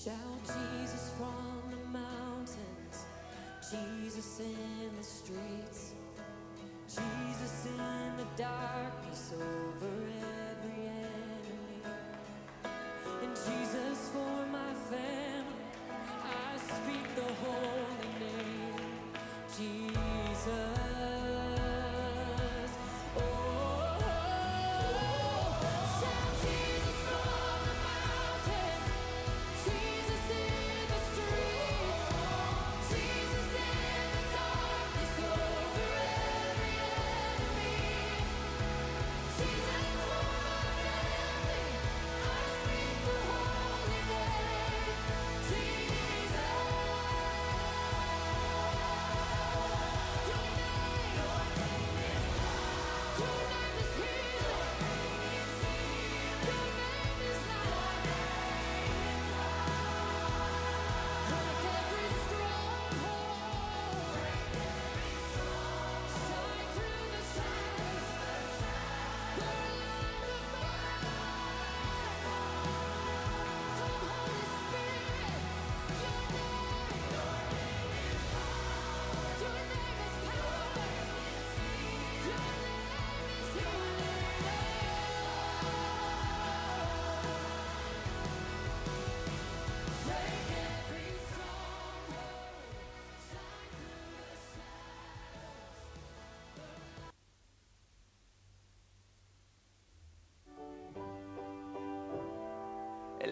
Shout Jesus from the mountains, Jesus in the streets, Jesus in the darkness over every enemy, and Jesus for my family. I speak the holy name, Jesus.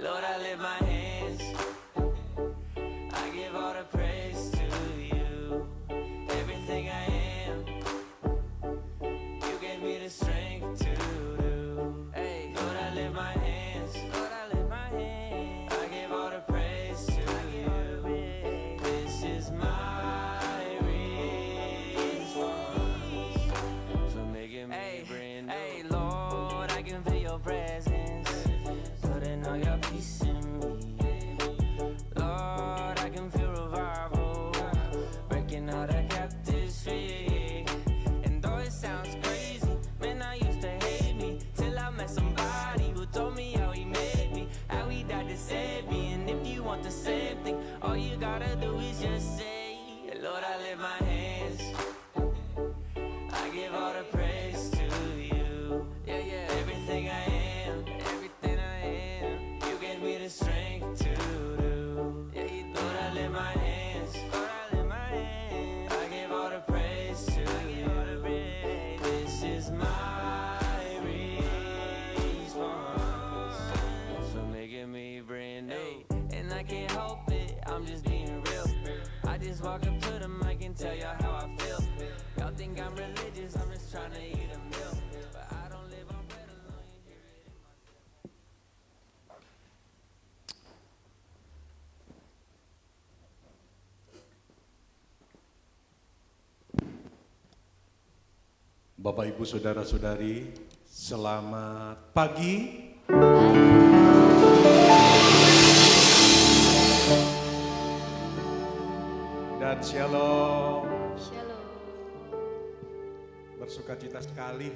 Lord, I lift my hands, I give all the praise to you. Everything I am, you gave me the strength to do. Hey, Lord, I lift my hands, Lord, I lift my hands, I give all the praise to you. This is my response for making me brand new. Hey, Lord, I can feel your presence, putting all your peace in me. Lord, I can feel revival, breaking all the captives free. And though it sounds crazy, man, I used to hate me, till I met somebody who told me how he made me, how he died to save me. And if you want the same thing, all you gotta do is just say, Lord, I lift my hands, I give all the praise to you. Yeah, yeah, everything I am, everything I am, you gave me the strength to do. Yeah, you do. Lord, I lift my hands, Lord, I lift my hands, I give all the praise to you. This is my response for making me brand new. And I can't help it, I'm just being real. I just walk up to the mic and tell y'all how I feel. Y'all think I'm religious, I'm just trying to eat a meal. But I don't live on bread alone, you hear it in my Bapak, Ibu, Saudara-saudari, selamat pagi. Dan shalom. Shalom. Bersukacita sekali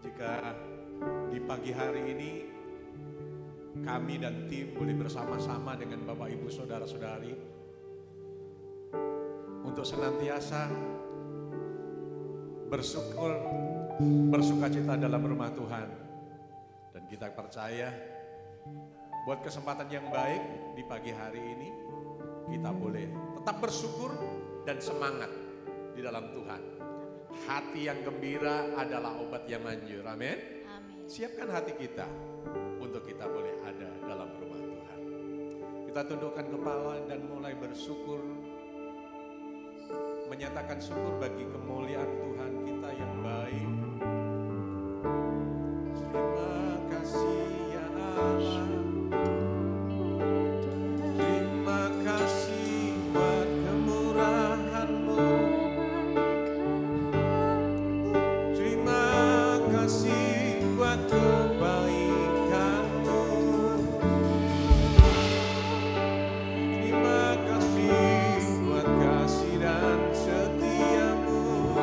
jika di pagi hari ini kami dan tim boleh bersama-sama dengan Bapak, Ibu, Saudara-saudari untuk senantiasa bersyukur, bersukacita dalam rumah Tuhan. Dan kita percaya buat kesempatan yang baik di pagi hari ini kita boleh tetap bersyukur dan semangat di dalam Tuhan. Hati yang gembira adalah obat yang manjur. Amin. Amin. Siapkan hati kita untuk kita boleh ada dalam rumah Tuhan. Kita tundukkan kepala dan mulai bersyukur, menyatakan syukur bagi kemuliaan Tuhan kita yang baik. Terima kasih ya Allah. Terima kasih buat kemurahan-Mu. Terima kasih buat kebaikan-Mu. Terima kasih buat kasih dan setia-Mu.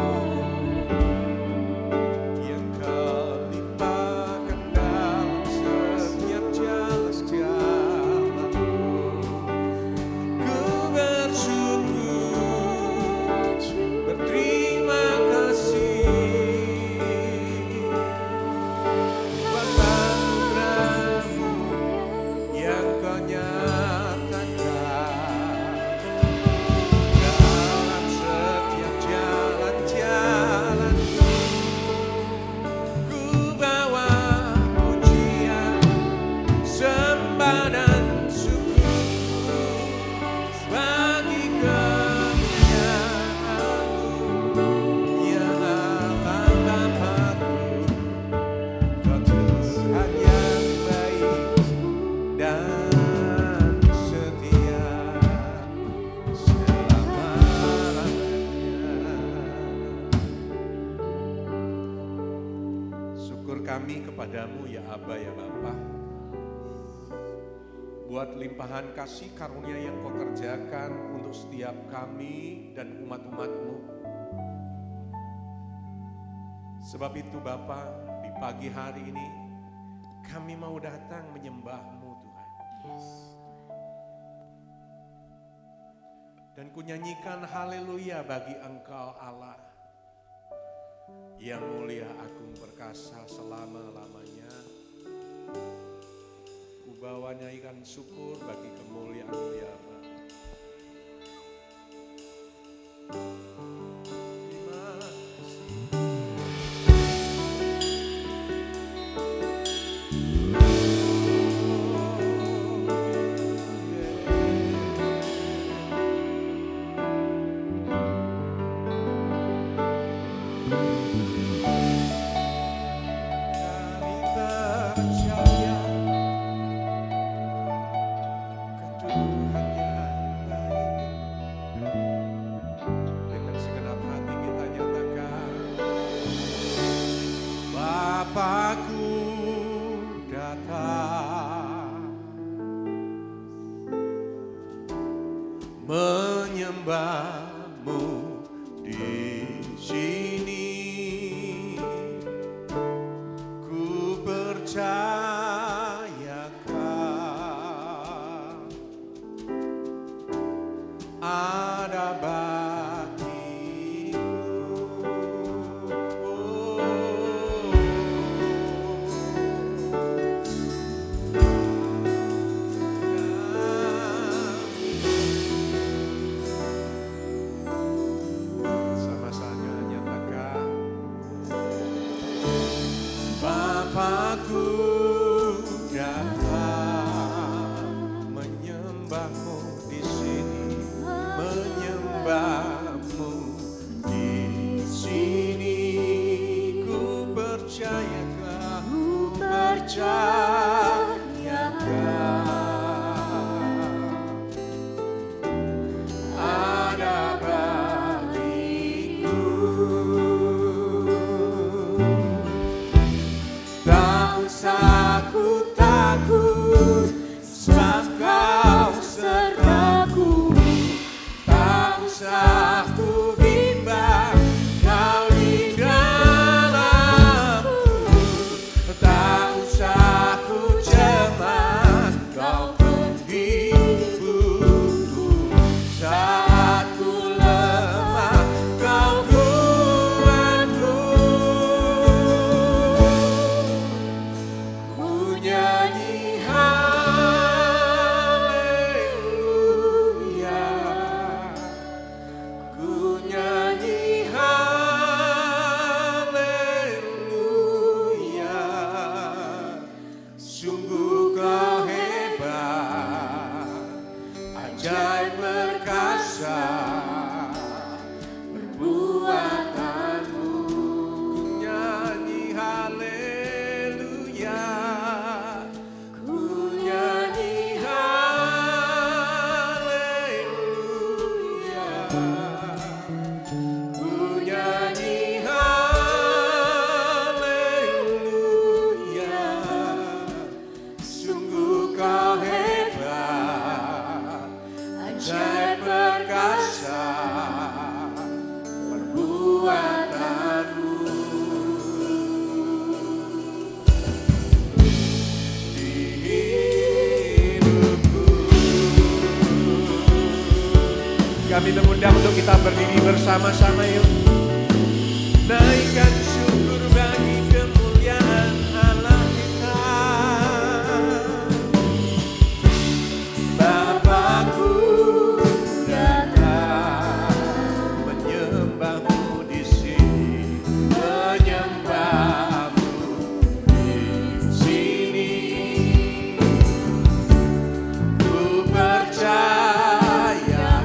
syukur kami kepadamu ya Aba ya Bapa, buat limpahan kasih karunia yang kau kerjakan untuk setiap kami dan umat-umat-Mu. Sebab itu Bapa, di pagi hari ini kami mau datang menyembah-Mu Tuhan. Dan kunyanyikan haleluya bagi Engkau Allah yang mulia, agung, perkasa selama-lamanya. Ku bawa nyanyikan syukur bagi kemuliaan-Mu ya Bapa. Menyembah-Mu di sini, ku percayakan ada bagiku. Bapakku datang menyembah-Mu di sini, menyembah-Mu di sini, ku percayakan, ku percayakan ada bagiku. Tak usah ku takut, sebab Kau sertaku. Tak usah ku bimbang, Kau di dalamku. Tak usah ku cemas, Kau penghiburku. Saat ku lemah, Kau kuatku. Ku nyanyi haleluya, ku nyanyi haleluya. Sungguh Kau hebat, ajaib perkasa perbuatanmu. Ku nyanyi haleluya, ku nyanyi haleluya, ku nyanyi haleluya. Sungguh Kau hebat, ajaib perkasa perbuatanmu. Di hidupku, kami mengundang untuk kita berdiri bersama-sama yuk. Naikkan syukur bagi kemuliaan Allah kita. Bapakku datang menyembah-Mu di sini, menyembah-Mu di sini, ku percayakan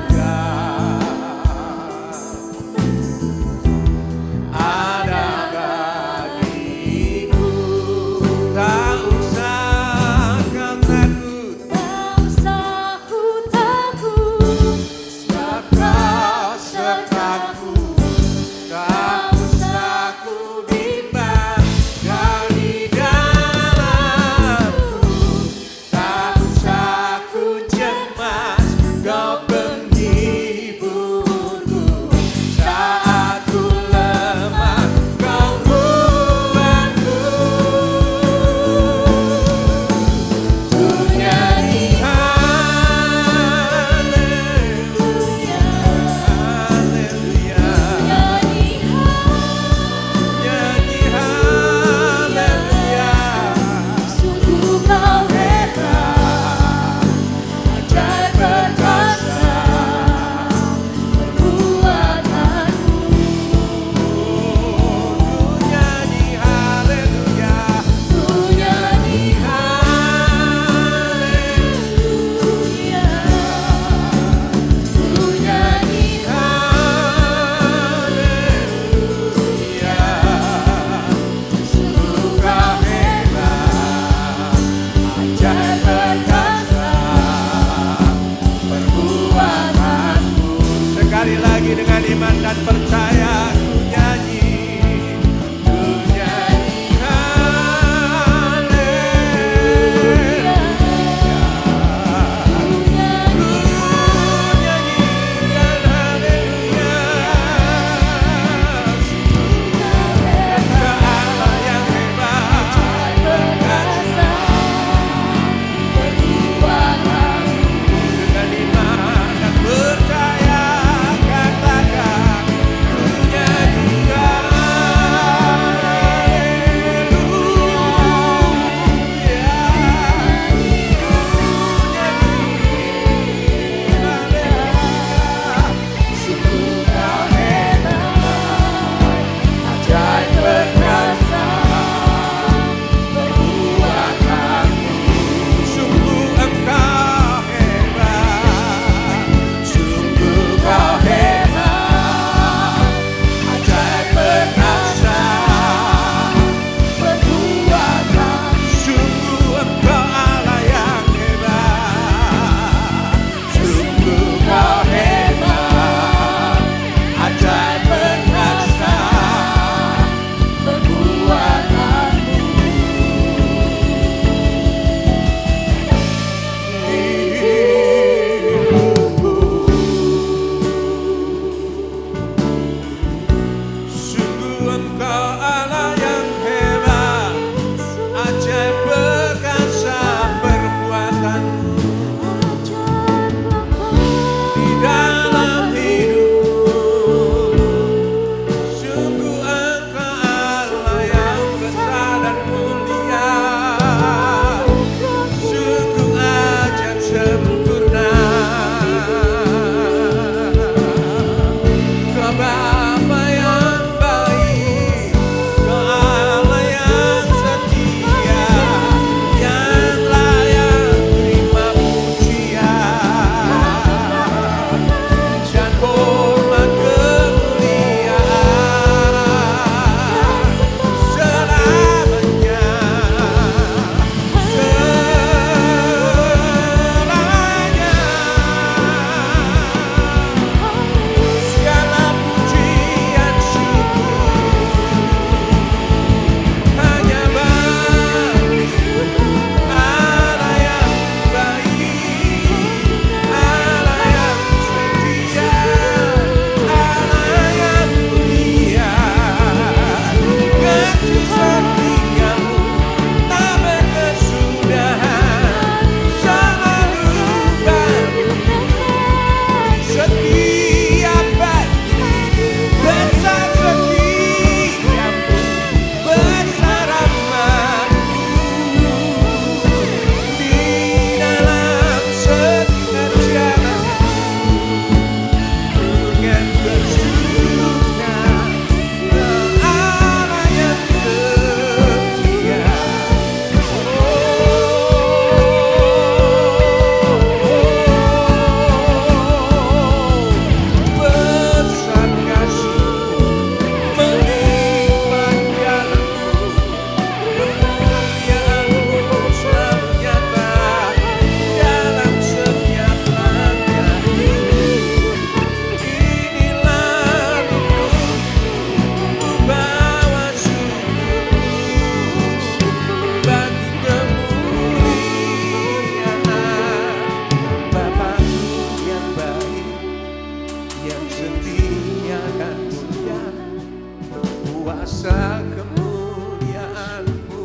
kuasa kemuliaan-Mu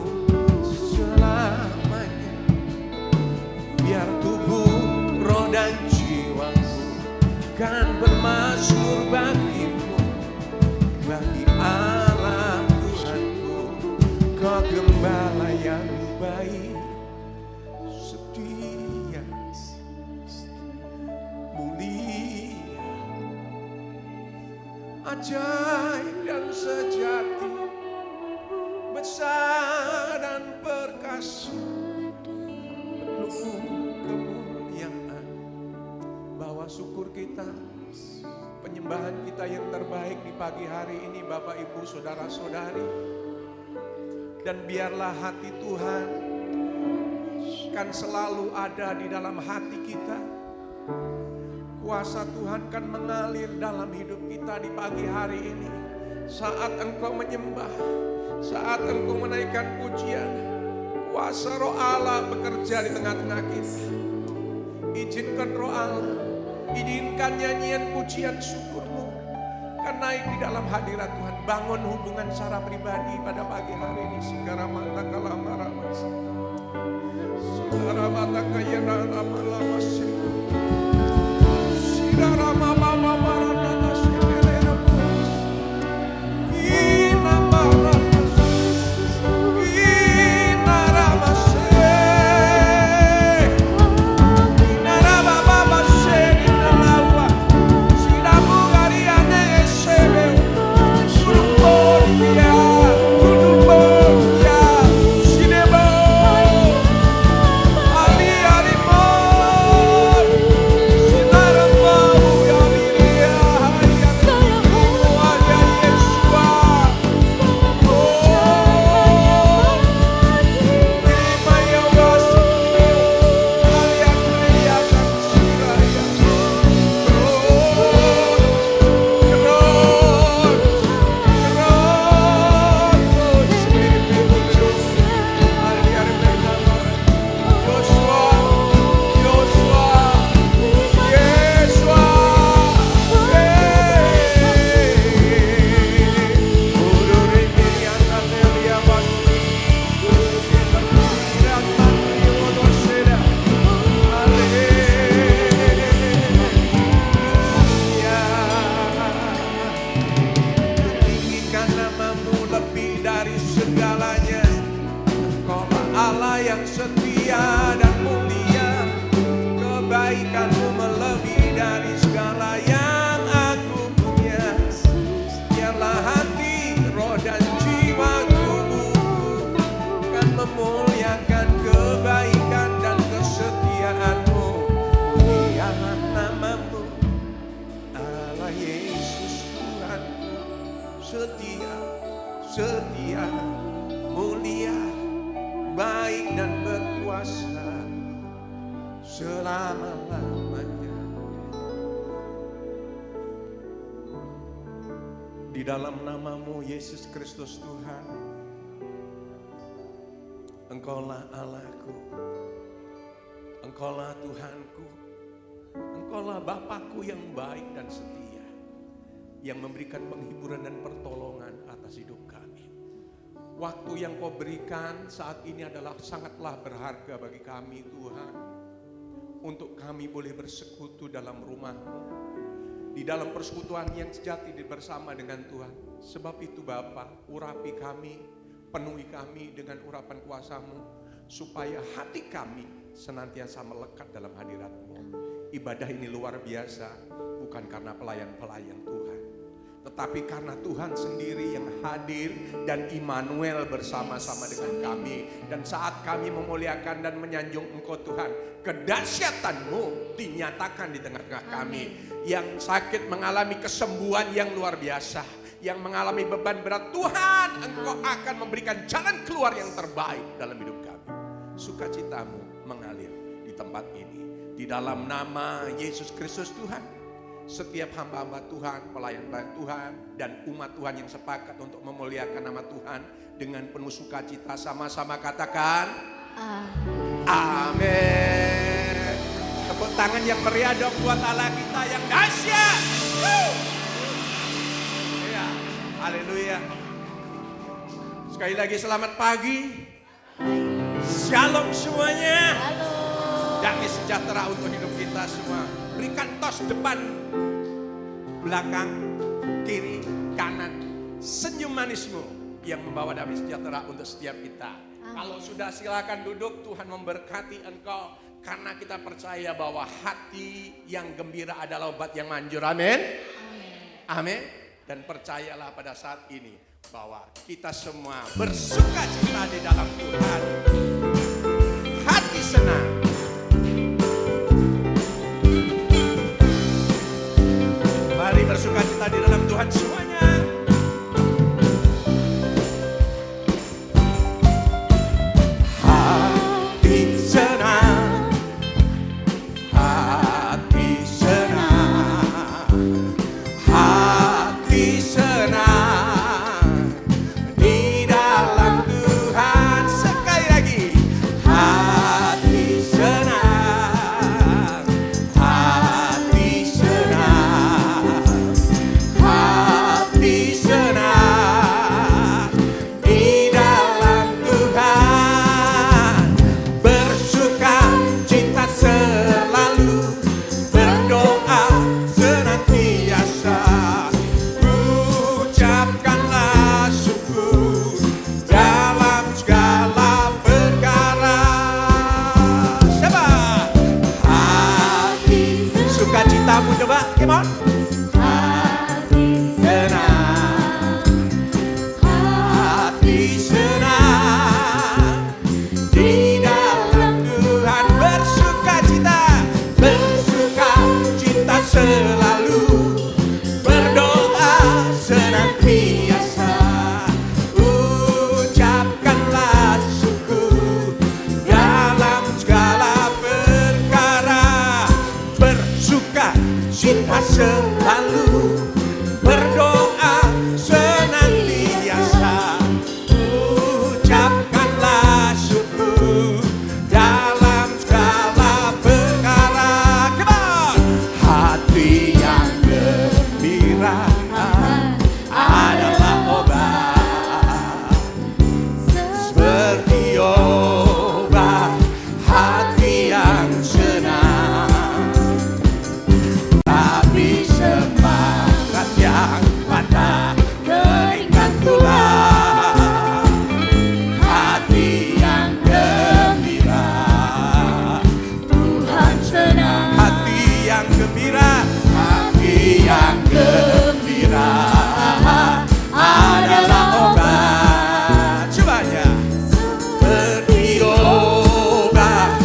selamanya. Biar tubuh, roh dan jiwaku kan bermazmur bagimu, bagi Allah Tuhanku. Kau gembala yang baik, setia, mulia, ajaib dan sejati, besar dan perkasa, penuh kemuliaan. Bawa syukur kita, penyembahan kita yang terbaik di pagi hari ini Bapak Ibu Saudara-saudari. Dan biarlah hati Tuhan kan selalu ada di dalam hati kita. Kuasa Tuhan kan mengalir dalam hidup kita di pagi hari ini. Saat engkau menyembah, saat engkau menaikkan pujian, kuasa Roh Allah bekerja di tengah-tengah kita. Izinkan Roh Allah, izinkan nyanyian pujian syukurmu kan naik di dalam hadirat Tuhan. Bangun hubungan secara pribadi pada pagi hari ini. Segera mata kalamaras, segera mata kaya lama lama sih. Segera mama mama rana segera bos. Ina mara, ina rama se, ina rama mama se, ina lawa. Sidamu gariane esebe. Suruboria, suruboria, sinebo. Ali alimo, sinaramo ya miria, ya ya Yeshua. Oh, terima ya wasi, kalian melihatkan siraya. Tinggikan namamu lebih dari segalanya. Engkaulah Allah yang setia dan mulia. Kebaikanmu melebihi dari segala yang aku punya. Biarlah hati, roh dan jiwaku kan memuliakan kebaikan dan kesetiaan-Mu. Mulialah namamu, Allah Yesus Tuhanku. Setia, setia, mulia, baik dan berkuasa selama-lamanya. Di dalam namamu Yesus Kristus Tuhan, Engkaulah Allahku, Engkaulah Tuhanku, Engkaulah Bapakku yang baik dan setia, yang memberikan penghiburan dan pertolongan atas hidup kami. Waktu yang Kau berikan saat ini adalah sangatlah berharga bagi kami Tuhan. Untuk kami boleh bersekutu dalam rumah-Mu, di dalam persekutuan yang sejati bersama dengan Tuhan. Sebab itu Bapa, urapi kami, penuhi kami dengan urapan kuasa-Mu, supaya hati kami senantiasa melekat dalam hadirat-Mu. Ibadah ini luar biasa, bukan karena pelayan-pelayan Tuhan, tetapi karena Tuhan sendiri yang hadir dan Immanuel bersama-sama dengan kami. Dan saat kami memuliakan dan menyanjung Engkau Tuhan, kedahsyatan-Mu dinyatakan di tengah-tengah kami. Yang sakit mengalami kesembuhan yang luar biasa, yang mengalami beban berat, Tuhan Engkau akan memberikan jalan keluar yang terbaik dalam hidup kami. Sukacita-Mu mengalir di tempat ini. Di dalam nama Yesus Kristus Tuhan, setiap hamba-hamba Tuhan, pelayan-pelayan Tuhan, dan umat Tuhan yang sepakat untuk memuliakan nama Tuhan dengan penuh sukacita, sama-sama katakan amin. Tepuk tangan yang meriah dong buat Allah kita yang dahsyat. Ya, haleluya. Sekali lagi selamat pagi. Shalom semuanya. Damai sejahtera untuk hidup kita semua. Berikan tos depan, belakang, kiri, kanan. Senyum manismu yang membawa damai sejahtera untuk setiap kita. Kalau sudah silakan duduk. Tuhan memberkati engkau. Karena kita percaya bahwa hati yang gembira adalah obat yang manjur. Amin. Amin. Dan percayalah pada saat ini bahwa kita semua bersuka cita di dalam Tuhan. Hati senang. Mari bersuka cita di dalam Tuhan semuanya. Hati senang, hati senang, hati senang di dalam Tuhan. Sekali lagi, hati senang, hati senang, hati senang di dalam Tuhan. Bersuka cita selalu, berdoa senantiasa, ucapkanlah syukur dalam segala perkara. Coba hati sukacitamu, coba, come on. Senang, hati senang di dalam Tuhan. Bersuka cita selalu, berdoa senantiasa, ucapkanlah syukur dalam segala perkara. Bersuka cita selalu, berdoa senantiasa, ucapkanlah syukur dalam segala perkara. Come on. Hati yang gembira adalah obat, seperti obat. Hati yang senang, tapi semangat yang patah keringat tulang. Hati yang gembira, Tuhan senang. Hati yang gembira, hati yang gembira adalah obat. Cobanya, seperti obat.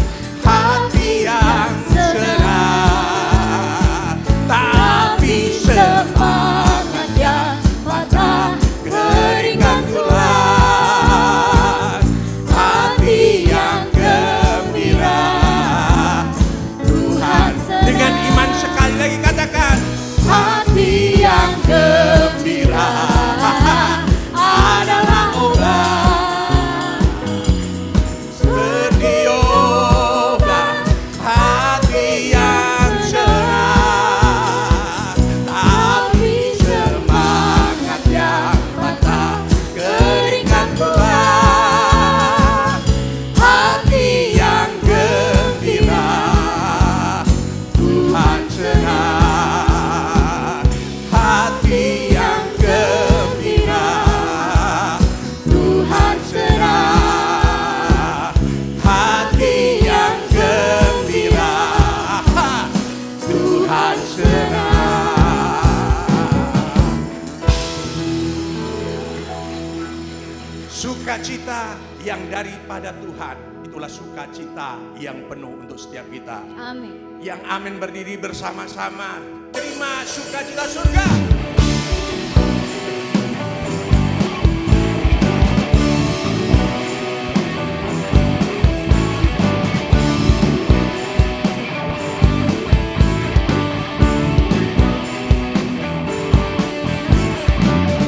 Hati yang senang, tapi semangat yang patah keringat tulang. Hati yang gembira, Tuhan. Dengan iman sekali lagi katakan, hati yang gembira adalah obat, seperti obat. Hati yang senang, tapi semangat yang patah keringat tulang. Hati yang gembira, Tuhan senang. Hati yang gembira, Tuhan senang. Hati yang gembira, Tuhan senang. Sukacita yang daripada Tuhan, itulah sukacita yang penuh untuk setiap kita. Amin. Yang amin berdiri bersama-sama. Terima sukacita surga.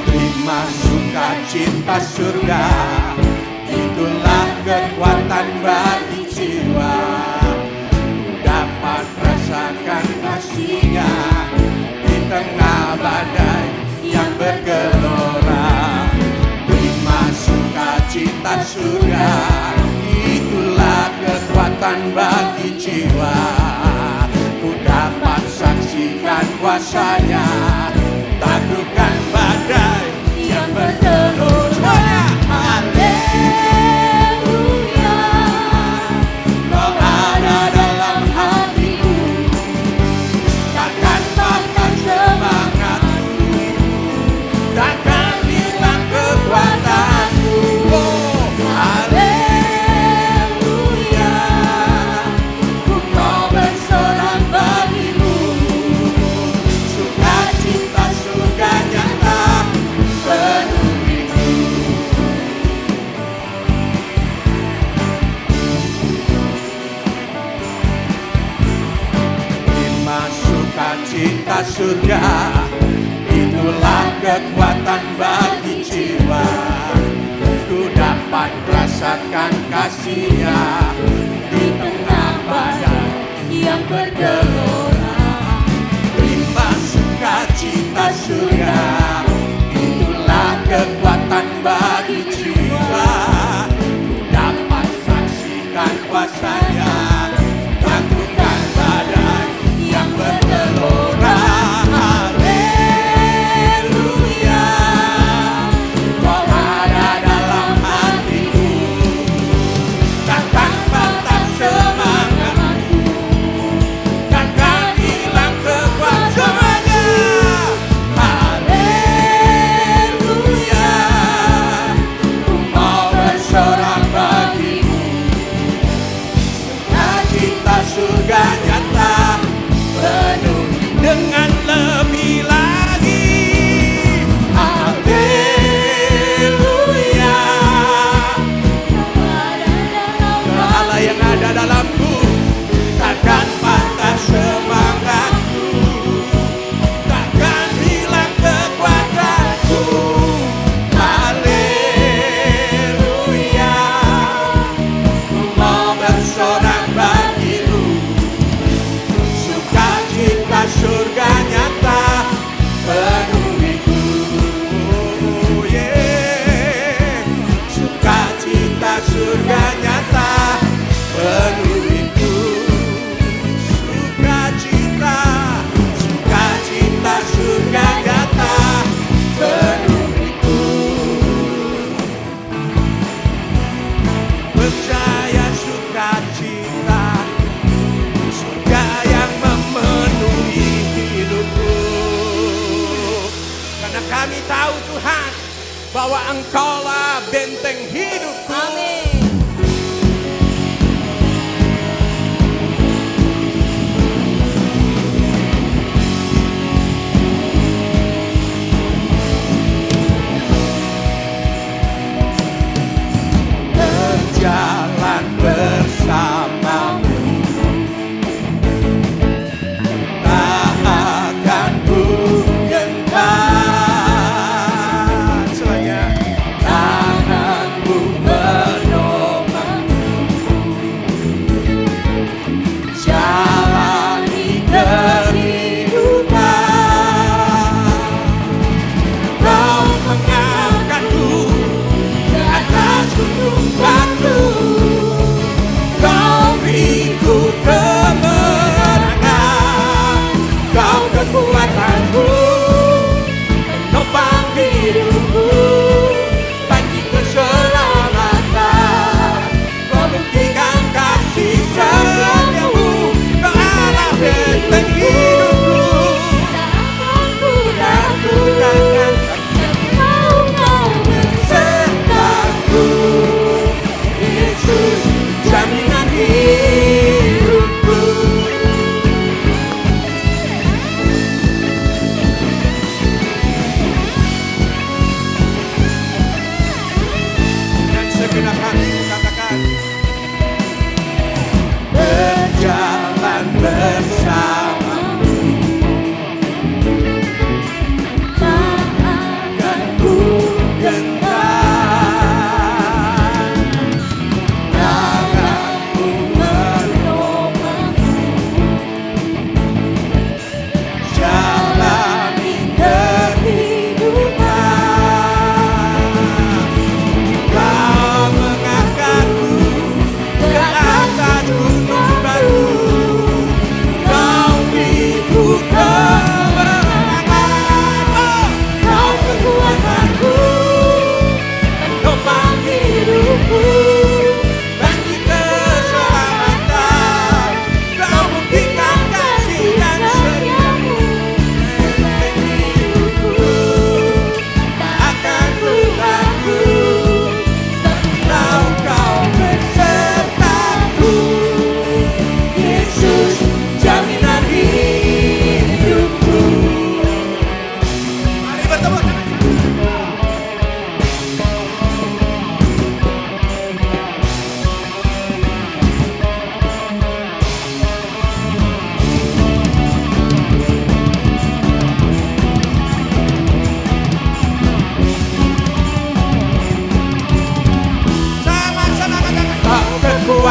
Terima sukacita surga, itulah kekuatan bagi jiwa. Dapat rasakan kasih-Nya di tengah badai yang bergelora. Terima suka surga, itulah kekuatan bagi jiwa. Ku dapat saksikan kuasanya, taklukkan badai yang bertelur. Haleluya, Kau ada dalam hatiku, takkan patah semangatku, takkan hilang kekuatanku. Oh, haleluya, ku mau bersorak bagimu, sukacita surga nyata penuhiku. Terima sukacita surga, itulah kekuatan bagi jiwa. Ku dapat rasakan kasih-Nya di tengah badai yang bergelora. Terima sukacita surga, itulah kekuatan bagi jiwa. Ku dapat saksikan kuasa-Nya, taklukkan badai yang bergelora. Haleluya, Kau ada dalam hatiku, takkan patah semangatku, takkan hilang kekuatannya. Haleluya, ku mau bersorak bagimu, sukacita surga nyata penuh dengan lebih lagi. Haleluya, Allah yang ada dalamku, takkan patah semangatku, takkan hilang kekuatanku. Haleluya, ku mau bersorak bagimu, sukacita surga nyata penuhiku. Oh, yeah. Sukacita surga nyata penuhiku. Sukacita, sukacita surga nyata penuhiku. Percaya sukacita, surga yang memenuhi hidupku. Karena kami tahu Tuhan, bahwa Engkaulah benteng hidupku. Amin. Berjalan bersamamu, tak akan ku gentar. Semuanya, tanganmu menolong.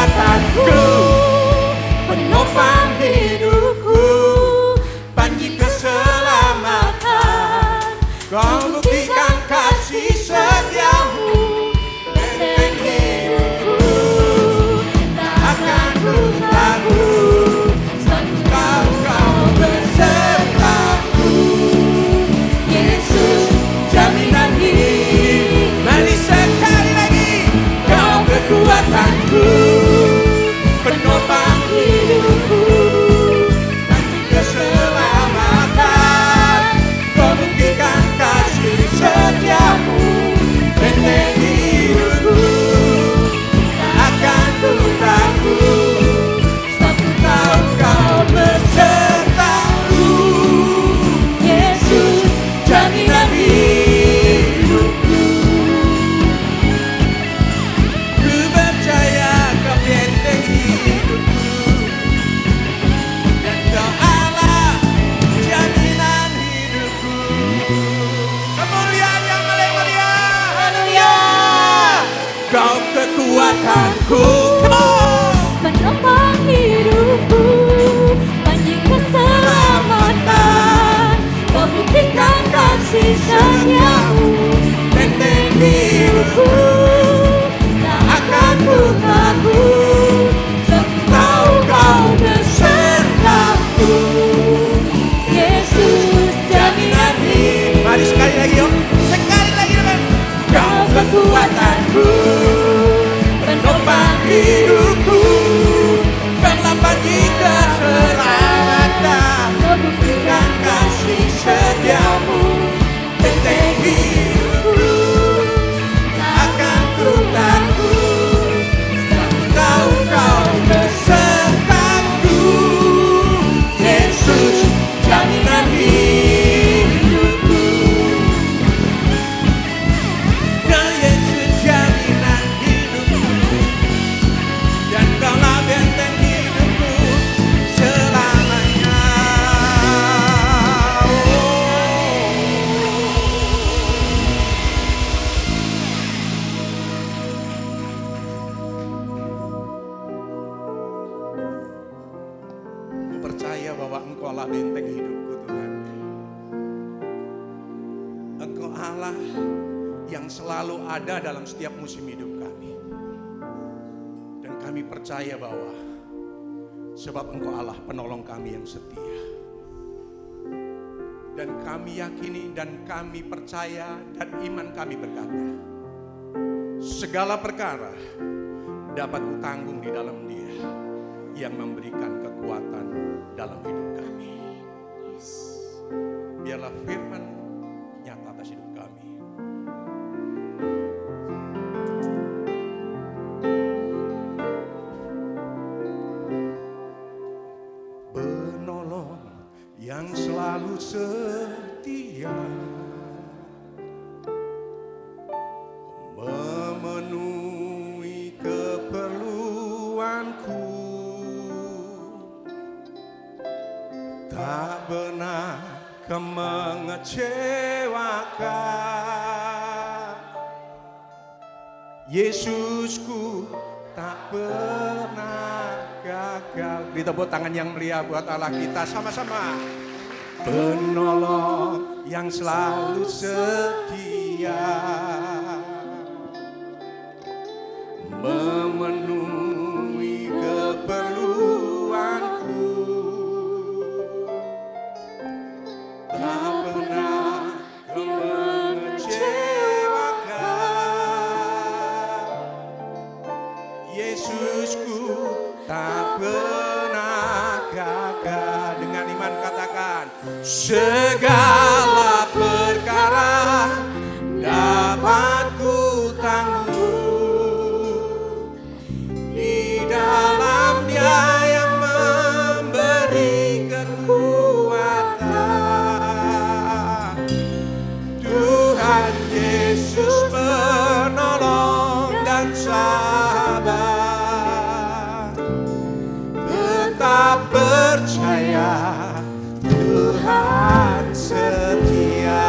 kekuatanku, penopang hidupku, panji keselamatan. Kau buktikan kasih setiamu, benteng hidupku. Tak akan ku takut, sebab kau besertaku. Yesus, jaminan hidup. Mari sekali lagi. Kau kekuatanku, penopang hidupku, panji keselamatan. Kau buktikan kasih setiamu, benteng hidupku. Tak akan ku takut, sebab ku tahu kau besertaku. Yesus, jaminan hidupku. Ku percaya kau benteng hidupku, dan kau Allah jaminan hidupku. Kemuliaan yang paling mulia, haleluya. Kau kekuatanku, come on. Penopang hidupku, panji keselamatan. Kau buktikan kasih setiamu, Benteng hidupku. tak akan ku takut, sebab Tahu kau besertaku. Yesus jaminan hidup. Mari sekali lagi yuk. Sekali lagi yuk. Kau kekuatanku, penopang hidupku, karena panji keselamatan. Kau buktikan Kasih setiamu, benteng hidupku. Tak akan ku takut, sebab tahu kau besertaku. Yesus, jaminan hidupku. Ya Yesus, jaminan hidupku, dan kaulah benteng hidupku selamanya. Ku percaya bahwa Engkaulah benteng hidupku, Tuhan. Engkau Allah yang selalu ada dalam setiap musim hidup kami. Dan kami percaya bahwa sebab Engkau Allah penolong kami yang setia. Dan kami yakini dan kami percaya dan iman kami berkata, segala perkara dapat kutanggung di dalam Dia yang memberikan kekuatan dalam hidup kami. Biarlah firman nyata atas hidup kami. Penolong yang selalu setia, memenuhi keperluanku, tak pernah kau mengecewakan. Yesusku tak pernah gagal. Beri tepuk tangan yang meriah buat Allah kita sama-sama. Penolong yang selalu setia, memenuhi keperluanku, tak pernah kau mengecewakan. Yesusku tak pernah gagal. Dengan iman katakan, segala perkara dapat ku tanggung di dalam Dia yang memberi kekuatan. Tuhan Yesus penolong dan sabar, tetap percaya Tuhan setia.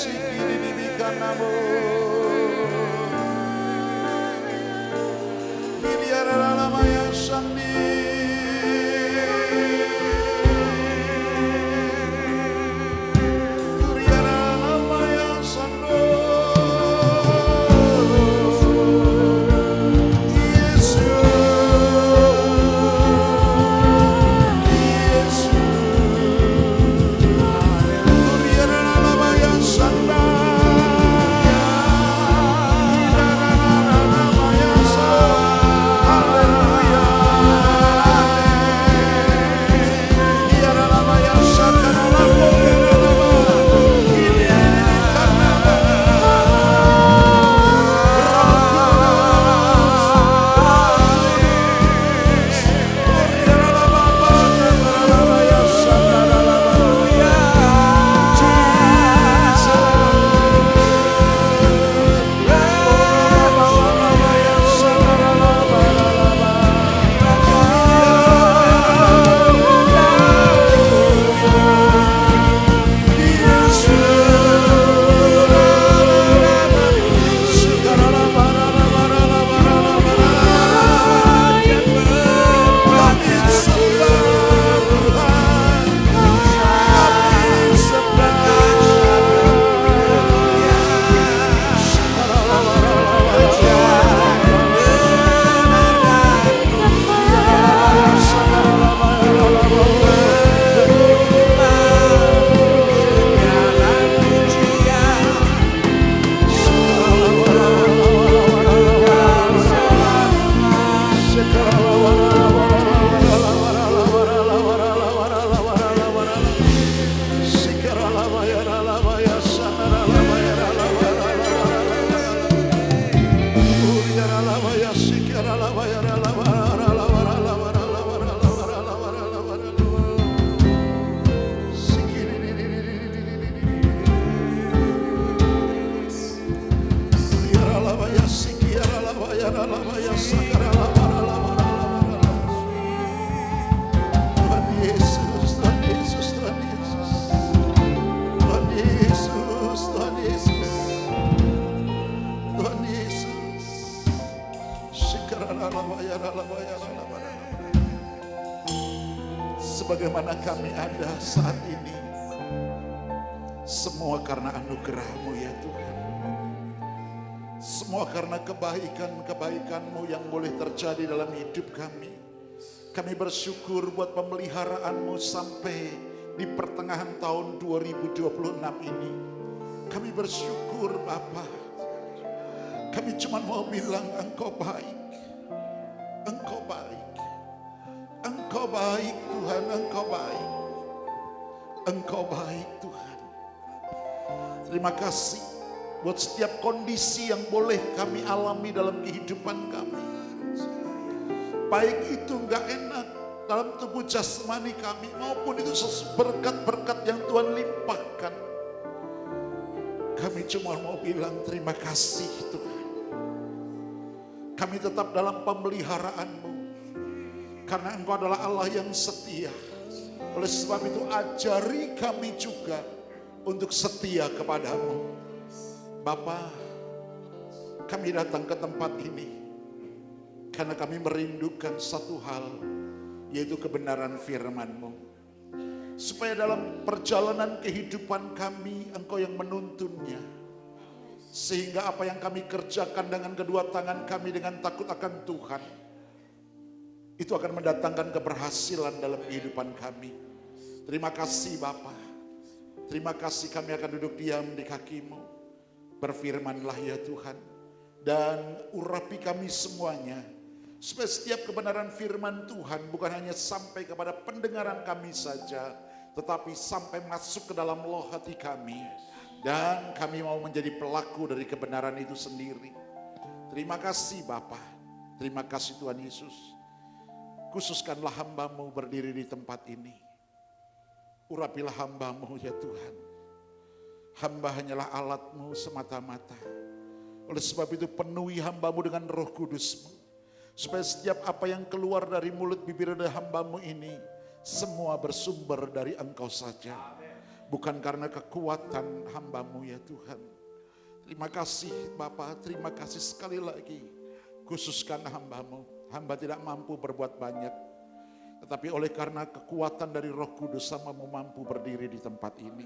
sikiri dibikanamo. Kiriara lama yang sandi. Sebagaimana kami ada saat ini, semua karena anugerah-Mu ya Tuhan. Semua karena kebaikan-kebaikan-Mu yang boleh terjadi dalam hidup kami. Kami bersyukur buat pemeliharaan-Mu sampai di pertengahan tahun 2026 ini. Kami bersyukur Bapa. Kami cuma mau bilang Engkau baik. Engkau baik. Engkau baik Tuhan, Engkau baik. Engkau baik Tuhan. Terima kasih buat setiap kondisi yang boleh kami alami dalam kehidupan kami. Baik itu enggak enak dalam tubuh jasmani kami, maupun itu berkat-berkat yang Tuhan limpahkan. Kami cuma mau bilang terima kasih Tuhan. Kami tetap dalam pemeliharaan-Mu. Karena Engkau adalah Allah yang setia. Oleh sebab itu ajari kami juga untuk setia kepada-Mu. Bapa, kami datang ke tempat ini karena kami merindukan satu hal, yaitu kebenaran firman-Mu. Supaya dalam perjalanan kehidupan kami, Engkau yang menuntunnya. Sehingga apa yang kami kerjakan dengan kedua tangan kami dengan takut akan Tuhan, itu akan mendatangkan keberhasilan dalam kehidupan kami. Terima kasih Bapa. Terima kasih kami akan duduk diam di kaki-Mu. Berfirmanlah ya Tuhan. Dan urapi kami semuanya. Supaya setiap kebenaran firman Tuhan bukan hanya sampai kepada pendengaran kami saja, tetapi sampai masuk ke dalam loh hati kami. Dan kami mau menjadi pelaku dari kebenaran itu sendiri. Terima kasih Bapa. Terima kasih Tuhan Yesus. Khususkanlah hamba-Mu berdiri di tempat ini. Urapilah hamba-Mu ya Tuhan. Hamba hanyalah alat-Mu semata-mata. Oleh sebab itu penuhi hamba-Mu dengan Roh Kudus-Mu. Supaya setiap apa yang keluar dari mulut bibir dan hamba-Mu ini, semua bersumber dari Engkau saja. bukan karena kekuatan hamba-Mu ya Tuhan. Terima kasih Bapa, terima kasih sekali lagi. Khususkan hamba-Mu, hamba tidak mampu berbuat banyak. Tetapi oleh karena kekuatan dari Roh Kudus, hamba-Mu mampu berdiri di tempat ini.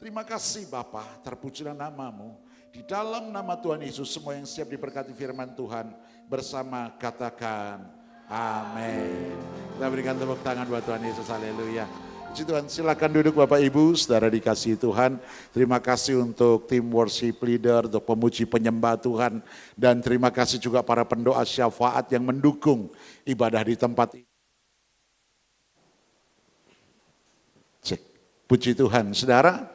Terima kasih Bapa, terpujilah nama-Mu. Di dalam nama Tuhan Yesus, semua yang siap diberkati firman Tuhan bersama katakan amin. Kita berikan tepuk tangan buat Tuhan Yesus, haleluya. Puji Tuhan, silakan duduk Bapak Ibu, saudara dikasihi Tuhan. Terima kasih untuk tim worship leader, untuk pemuji penyembah Tuhan. Dan terima kasih juga para pendoa syafaat yang mendukung ibadah di tempat ini. Cek, puji Tuhan, saudara.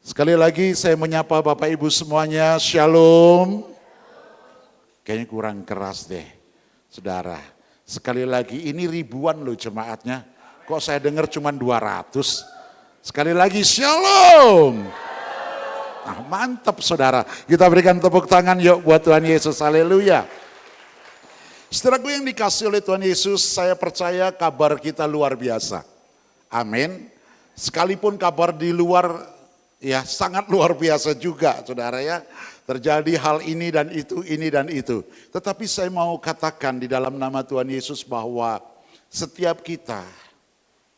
Sekali lagi saya menyapa Bapak Ibu semuanya, Shalom. Kayaknya kurang keras deh, saudara. Sekali lagi, ini ribuan loh jemaatnya. Kok saya dengar cuma 200? Sekali lagi, Shalom. Nah, mantap saudara. Kita berikan tepuk tangan yuk buat Tuhan Yesus, haleluya. Saudaraku yang dikasih oleh Tuhan Yesus, saya percaya kabar kita luar biasa. Amin. Sekalipun kabar di luar ya sangat luar biasa juga saudara ya. Terjadi hal ini dan itu, ini dan itu. Tetapi saya mau katakan di dalam nama Tuhan Yesus bahwa setiap kita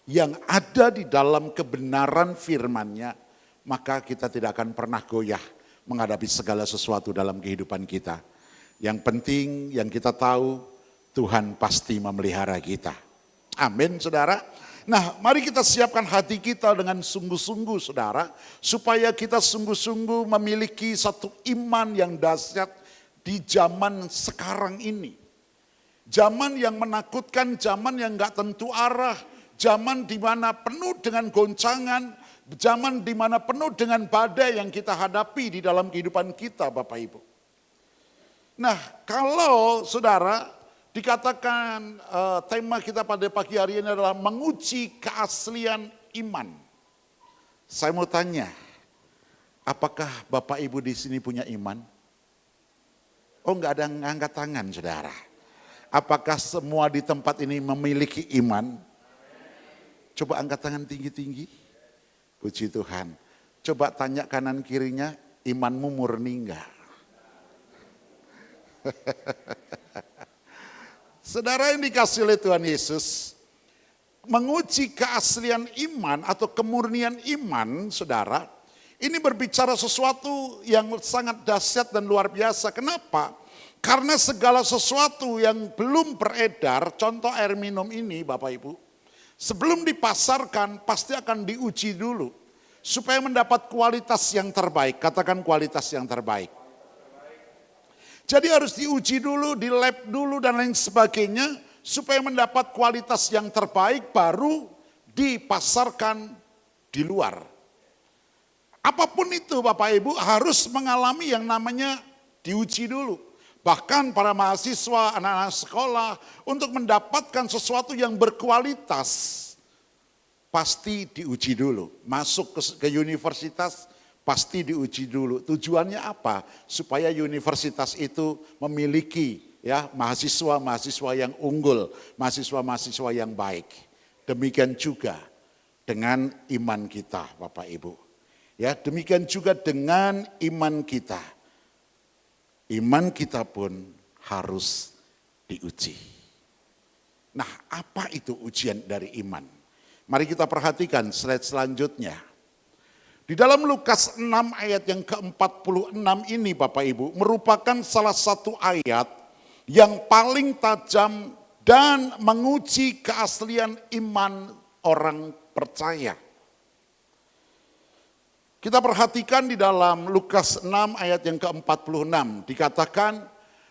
yang ada di dalam kebenaran firman-Nya, maka kita tidak akan pernah goyah menghadapi segala sesuatu dalam kehidupan kita. Yang penting yang kita tahu, Tuhan pasti memelihara kita. Amin saudara. Nah, mari kita siapkan hati kita dengan sungguh-sungguh saudara, supaya kita sungguh-sungguh memiliki satu iman yang dahsyat di zaman sekarang ini. Zaman yang menakutkan, zaman yang gak tentu arah, zaman di mana penuh dengan goncangan, zaman di mana penuh dengan badai yang kita hadapi di dalam kehidupan kita Bapak Ibu. Nah, kalau saudara dikatakan tema kita pada pagi hari ini adalah menguji keaslian iman. Saya mau tanya, apakah Bapak Ibu di sini punya iman? Oh, enggak ada yang angkat tangan saudara. Apakah semua di tempat ini memiliki iman? Coba angkat tangan tinggi-tinggi. Puji Tuhan. Coba tanya kanan kirinya, imanmu murni enggak? Saudara yang dikasih oleh Tuhan Yesus, menguji keaslian iman atau kemurnian iman, saudara, ini berbicara sesuatu yang sangat dahsyat dan luar biasa. Kenapa? Karena segala sesuatu yang belum beredar, contoh air minum ini Bapak Ibu, sebelum dipasarkan pasti akan diuji dulu, supaya mendapat kualitas yang terbaik, katakan kualitas yang terbaik. Jadi harus diuji dulu, di lab dulu dan lain sebagainya supaya mendapat kualitas yang terbaik baru dipasarkan di luar. Apapun itu Bapak Ibu harus mengalami yang namanya diuji dulu. Bahkan para mahasiswa, anak-anak sekolah untuk mendapatkan sesuatu yang berkualitas pasti diuji dulu. Masuk ke universitas pasti diuji dulu. Tujuannya apa? Supaya universitas itu memiliki ya mahasiswa-mahasiswa yang unggul, mahasiswa-mahasiswa yang baik. Demikian juga dengan iman kita, Bapak Ibu. Ya, demikian juga dengan iman kita. Iman kita pun harus diuji. Nah, apa itu ujian dari iman? Mari kita perhatikan slide selanjutnya. Di dalam Lukas 6 ayat yang ke-46 ini Bapak Ibu merupakan salah satu ayat yang paling tajam dan menguji keaslian iman orang percaya. Kita perhatikan di dalam Lukas 6 ayat yang ke-46 dikatakan,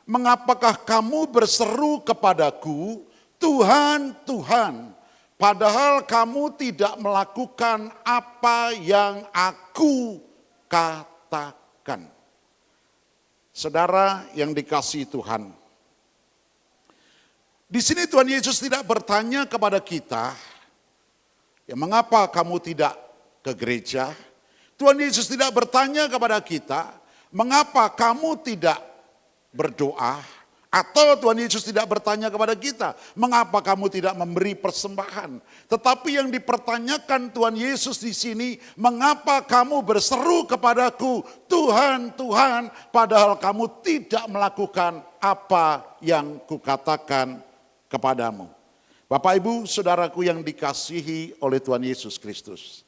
"Mengapakah kamu berseru kepadaku, Tuhan, Tuhan, padahal kamu tidak melakukan apa yang aku katakan." Saudara yang dikasihi Tuhan, di sini Tuhan Yesus tidak bertanya kepada kita, ya mengapa kamu tidak ke gereja? Tuhan Yesus tidak bertanya kepada kita, mengapa kamu tidak berdoa Atau Tuhan Yesus tidak bertanya kepada kita, mengapa kamu tidak memberi persembahan? Tetapi yang dipertanyakan Tuhan Yesus di sini, mengapa kamu berseru kepadaku, Tuhan, Tuhan, padahal kamu tidak melakukan apa yang kukatakan kepadamu. Bapak Ibu, saudaraku yang dikasihi oleh Tuhan Yesus Kristus.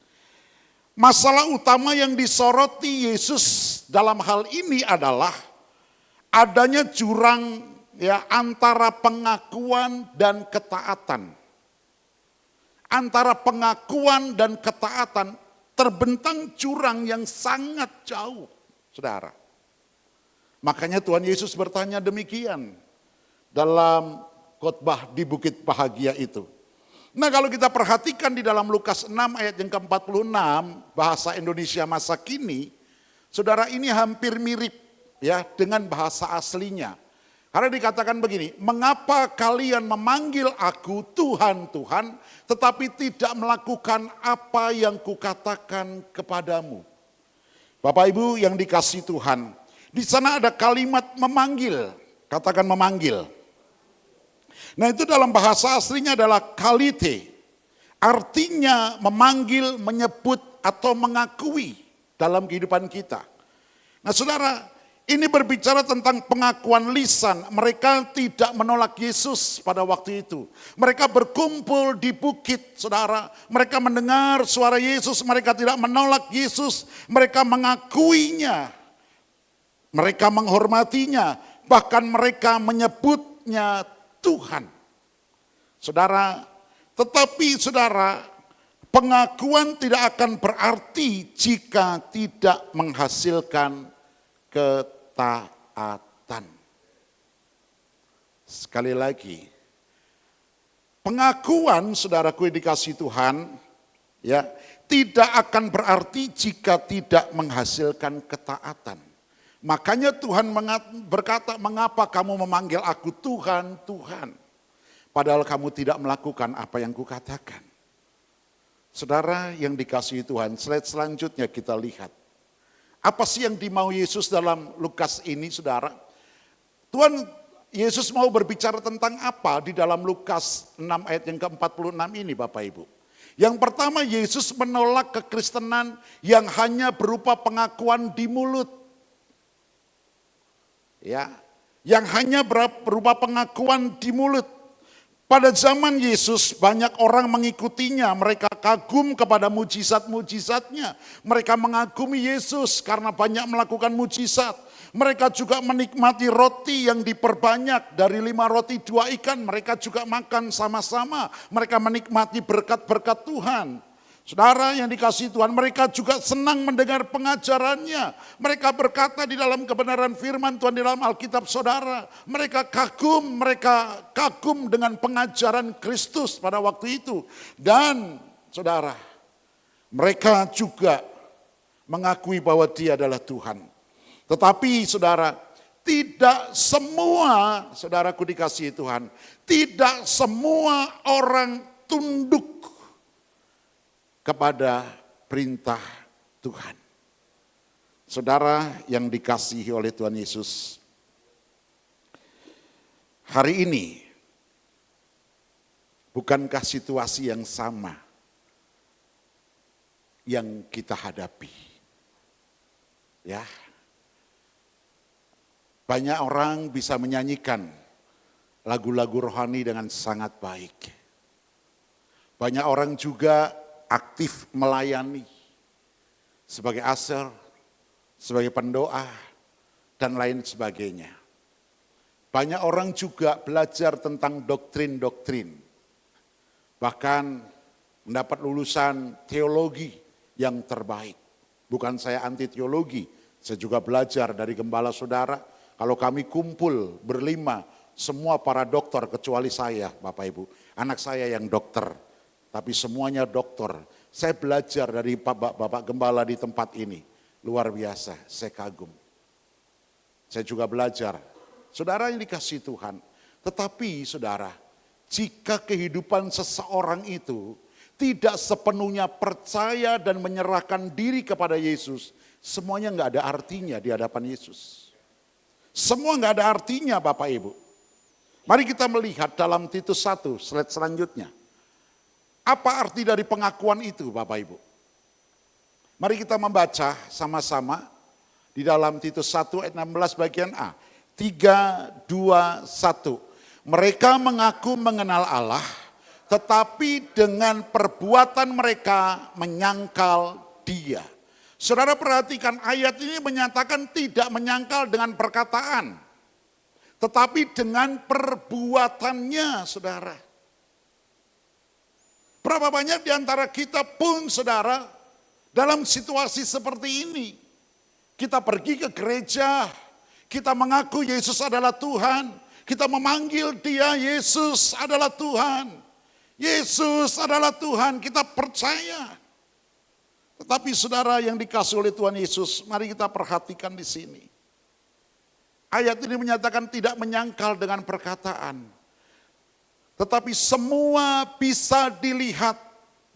Masalah utama yang disoroti Yesus dalam hal ini adalah adanya jurang antara pengakuan dan ketaatan. Antara pengakuan dan ketaatan terbentang jurang yang sangat jauh, saudara. Makanya Tuhan Yesus bertanya demikian dalam khotbah di Bukit Bahagia itu. Nah, kalau kita perhatikan di dalam Lukas 6 ayat yang ke-46, bahasa Indonesia masa kini, saudara, ini hampir mirip dengan bahasa aslinya. Karena dikatakan begini, mengapa kalian memanggil aku Tuhan, Tuhan, tetapi tidak melakukan apa yang kukatakan kepadamu. Bapak Ibu yang dikasihi Tuhan, di sana ada kalimat memanggil, katakan memanggil. Nah, itu dalam bahasa aslinya adalah kalite, artinya memanggil, menyebut atau mengakui dalam kehidupan kita. Nah, saudara, ini berbicara tentang pengakuan lisan. Mereka tidak menolak Yesus pada waktu itu. Mereka berkumpul di bukit, saudara. Mereka mendengar suara Yesus, mereka tidak menolak Yesus. Mereka mengakuinya, mereka menghormatinya, bahkan mereka menyebutnya Tuhan. Saudara, tetapi saudara, pengakuan tidak akan berarti jika tidak menghasilkan ketaatan. Sekali lagi, pengakuan saudaraku yang dikasihi Tuhan tidak akan berarti jika tidak menghasilkan ketaatan. Makanya Tuhan berkata, mengapa kamu memanggil aku Tuhan, Tuhan, padahal kamu tidak melakukan apa yang kukatakan. Saudara yang dikasihi Tuhan, slide selanjutnya kita lihat. Apa sih yang dimau Yesus dalam Lukas ini, saudara? Tuhan Yesus mau berbicara tentang apa di dalam Lukas 6 ayat yang ke-46 ini, Bapak Ibu? Yang pertama, Yesus menolak kekristenan yang hanya berupa pengakuan di mulut. Yang hanya berupa pengakuan di mulut. Pada zaman Yesus banyak orang mengikutinya, mereka kagum kepada mujizat-mujizatnya. Mereka mengagumi Yesus karena banyak melakukan mujizat. Mereka juga menikmati roti yang diperbanyak, dari 5 roti 2 ikan mereka juga makan sama-sama. Mereka menikmati berkat-berkat Tuhan. Saudara yang dikasihi Tuhan, mereka juga senang mendengar pengajarannya. Mereka berkata di dalam kebenaran firman Tuhan di dalam Alkitab, saudara. Mereka kagum dengan pengajaran Kristus pada waktu itu. Dan saudara, mereka juga mengakui bahwa Dia adalah Tuhan. Tetapi saudara, tidak semua, saudaraku dikasihi Tuhan, tidak semua orang tunduk kepada perintah Tuhan. Saudara yang dikasihi oleh Tuhan Yesus, hari ini bukankah situasi yang sama yang kita hadapi? Banyak orang bisa menyanyikan lagu-lagu rohani dengan sangat baik. Banyak orang juga aktif melayani sebagai usher, sebagai pendoa, dan lain sebagainya. Banyak orang juga belajar tentang doktrin-doktrin. Bahkan mendapat lulusan teologi yang terbaik. Bukan saya anti teologi, saya juga belajar dari gembala saudara. Kalau kami kumpul berlima, semua para dokter kecuali saya, Bapak Ibu. Anak saya yang dokter. Tapi semuanya dokter. Saya belajar dari Bapak Gembala di tempat ini. Luar biasa, saya kagum. Saya juga belajar. Saudara yang dikasihi Tuhan. Tetapi saudara, jika kehidupan seseorang itu tidak sepenuhnya percaya dan menyerahkan diri kepada Yesus, semuanya nggak ada artinya di hadapan Yesus. Semua nggak ada artinya, Bapak Ibu. Mari kita melihat dalam Titus 1, slide selanjutnya. Apa arti dari pengakuan itu Bapak Ibu? Mari kita membaca sama-sama di dalam Titus 1 ayat 16 bagian A. 3, 2, 1. Mereka mengaku mengenal Allah, tetapi dengan perbuatan mereka menyangkal Dia. Saudara perhatikan ayat ini menyatakan tidak menyangkal dengan perkataan, tetapi dengan perbuatannya, saudara. Berapa banyak di antara kita pun, saudara, dalam situasi seperti ini. Kita pergi ke gereja, kita mengaku Yesus adalah Tuhan, kita memanggil Dia, Yesus adalah Tuhan. Yesus adalah Tuhan, kita percaya. Tetapi saudara yang dikasih oleh Tuhan Yesus, mari kita perhatikan di sini. Ayat ini menyatakan tidak menyangkal dengan perkataan. Tetapi semua bisa dilihat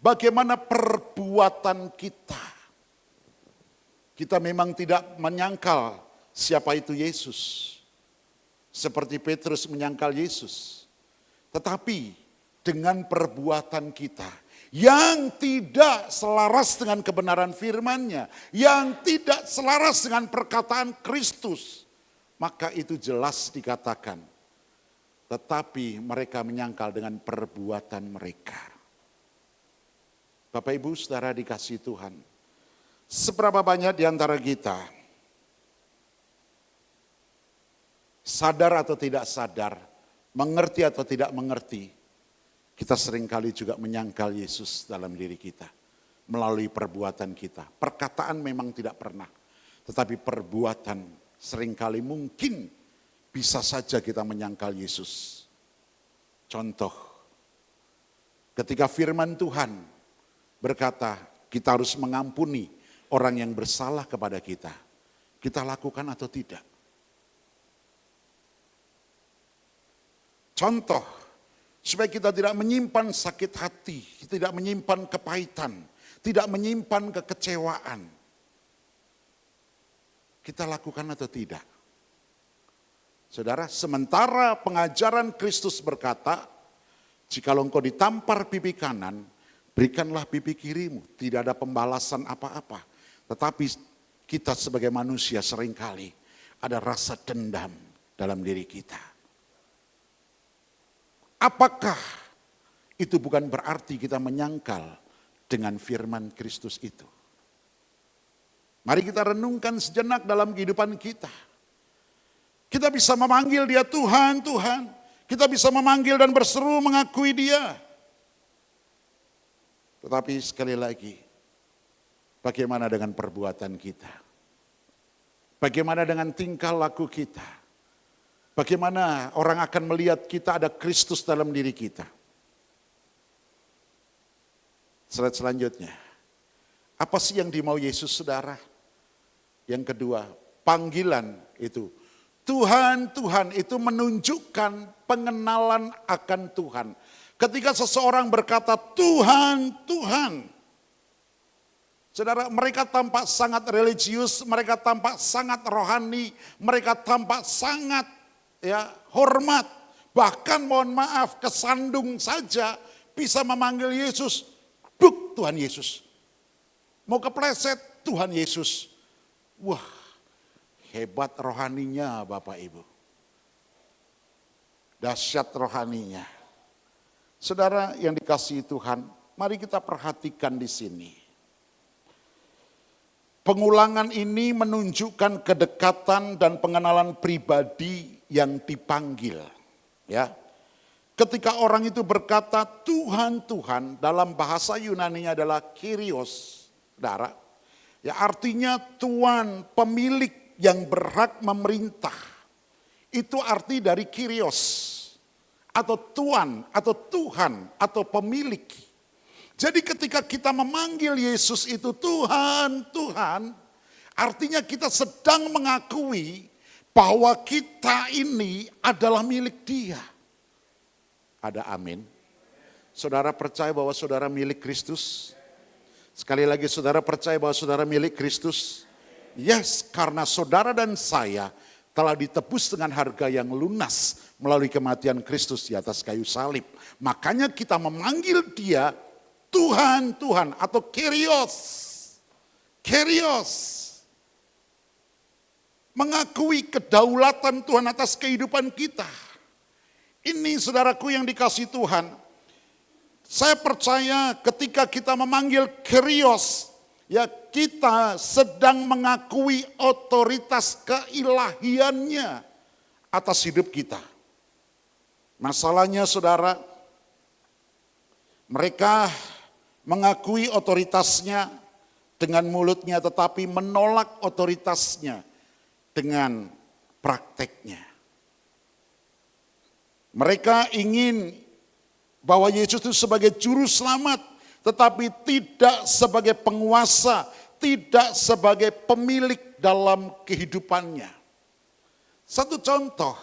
bagaimana perbuatan kita. Kita memang tidak menyangkal siapa itu Yesus. Seperti Petrus menyangkal Yesus. Tetapi dengan perbuatan kita yang tidak selaras dengan kebenaran firman-Nya, yang tidak selaras dengan perkataan Kristus, maka itu jelas dikatakan. Tetapi mereka menyangkal dengan perbuatan mereka. Bapak Ibu Saudara dikasihi Tuhan, seberapa banyak di antara kita sadar atau tidak sadar, mengerti atau tidak mengerti, kita seringkali juga menyangkal Yesus dalam diri kita melalui perbuatan kita. Perkataan memang tidak pernah, tetapi perbuatan seringkali mungkin bisa saja kita menyangkal Yesus. Contoh, ketika firman Tuhan berkata kita harus mengampuni orang yang bersalah kepada kita, kita lakukan atau tidak? Contoh, supaya kita tidak menyimpan sakit hati, tidak menyimpan kepahitan, tidak menyimpan kekecewaan. Kita lakukan atau tidak? Saudara, sementara pengajaran Kristus berkata, jikalau engkau ditampar pipi kanan, berikanlah pipi kirimu. Tidak ada pembalasan apa-apa. Tetapi kita sebagai manusia seringkali ada rasa dendam dalam diri kita. Apakah itu bukan berarti kita menyangkal dengan firman Kristus itu? Mari kita renungkan sejenak dalam kehidupan kita. Kita bisa memanggil Dia Tuhan, Tuhan. Kita bisa memanggil dan berseru mengakui Dia. Tetapi sekali lagi, bagaimana dengan perbuatan kita? Bagaimana dengan tingkah laku kita? Bagaimana orang akan melihat kita ada Kristus dalam diri kita? Slide selanjutnya. Apa sih yang dimau Yesus, saudara? Yang kedua, panggilan itu. Tuhan, Tuhan itu menunjukkan pengenalan akan Tuhan. Ketika seseorang berkata Tuhan, Tuhan. Saudara, mereka tampak sangat religius, mereka tampak sangat rohani, mereka tampak sangat hormat, bahkan mohon maaf kesandung saja bisa memanggil Yesus, Buk Tuhan Yesus. Mau kepleset Tuhan Yesus. Wah, hebat rohaninya Bapak Ibu. Dahsyat rohaninya. Saudara yang dikasihi Tuhan, mari kita perhatikan di sini. Pengulangan ini menunjukkan kedekatan dan pengenalan pribadi yang dipanggil. Ya, ketika orang itu berkata Tuhan, Tuhan, dalam bahasa Yunani-nya adalah Kyrios, saudara. Ya, artinya Tuan, pemilik yang berhak memerintah. Itu arti dari Kyrios, atau Tuan, atau Tuhan, atau pemilik. Jadi ketika kita memanggil Yesus itu Tuhan, Tuhan, artinya kita sedang mengakui bahwa kita ini adalah milik Dia. Ada amin? Saudara percaya bahwa saudara milik Kristus? Sekali lagi, saudara percaya bahwa saudara milik Kristus? Yes, karena saudara dan saya telah ditebus dengan harga yang lunas melalui kematian Kristus di atas kayu salib. Makanya kita memanggil dia Tuhan, Tuhan atau Kyrios. Kyrios. Mengakui kedaulatan Tuhan atas kehidupan kita. Ini saudaraku yang dikasihi Tuhan. Saya percaya ketika kita memanggil Kyrios, ya kita sedang mengakui otoritas keilahiannya atas hidup kita. Masalahnya saudara, mereka mengakui otoritasnya dengan mulutnya tetapi menolak otoritasnya dengan prakteknya. Mereka ingin bahwa Yesus itu sebagai juru selamat, tetapi tidak sebagai penguasa, tidak sebagai pemilik dalam kehidupannya. Satu contoh,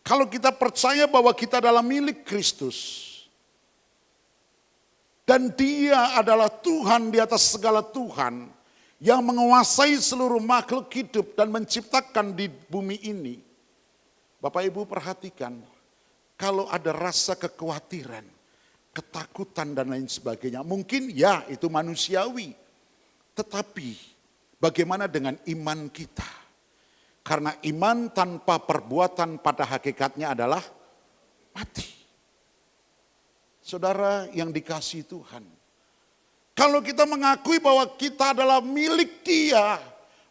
kalau kita percaya bahwa kita adalah milik Kristus, dan dia adalah Tuhan di atas segala Tuhan, yang menguasai seluruh makhluk hidup dan menciptakan di bumi ini. Bapak Ibu perhatikan, kalau ada rasa kekhawatiran, ketakutan dan lain sebagainya, mungkin ya itu manusiawi. Tetapi bagaimana dengan iman kita? Karena iman tanpa perbuatan pada hakikatnya adalah mati. Saudara yang dikasihi Tuhan, kalau kita mengakui bahwa kita adalah milik Dia,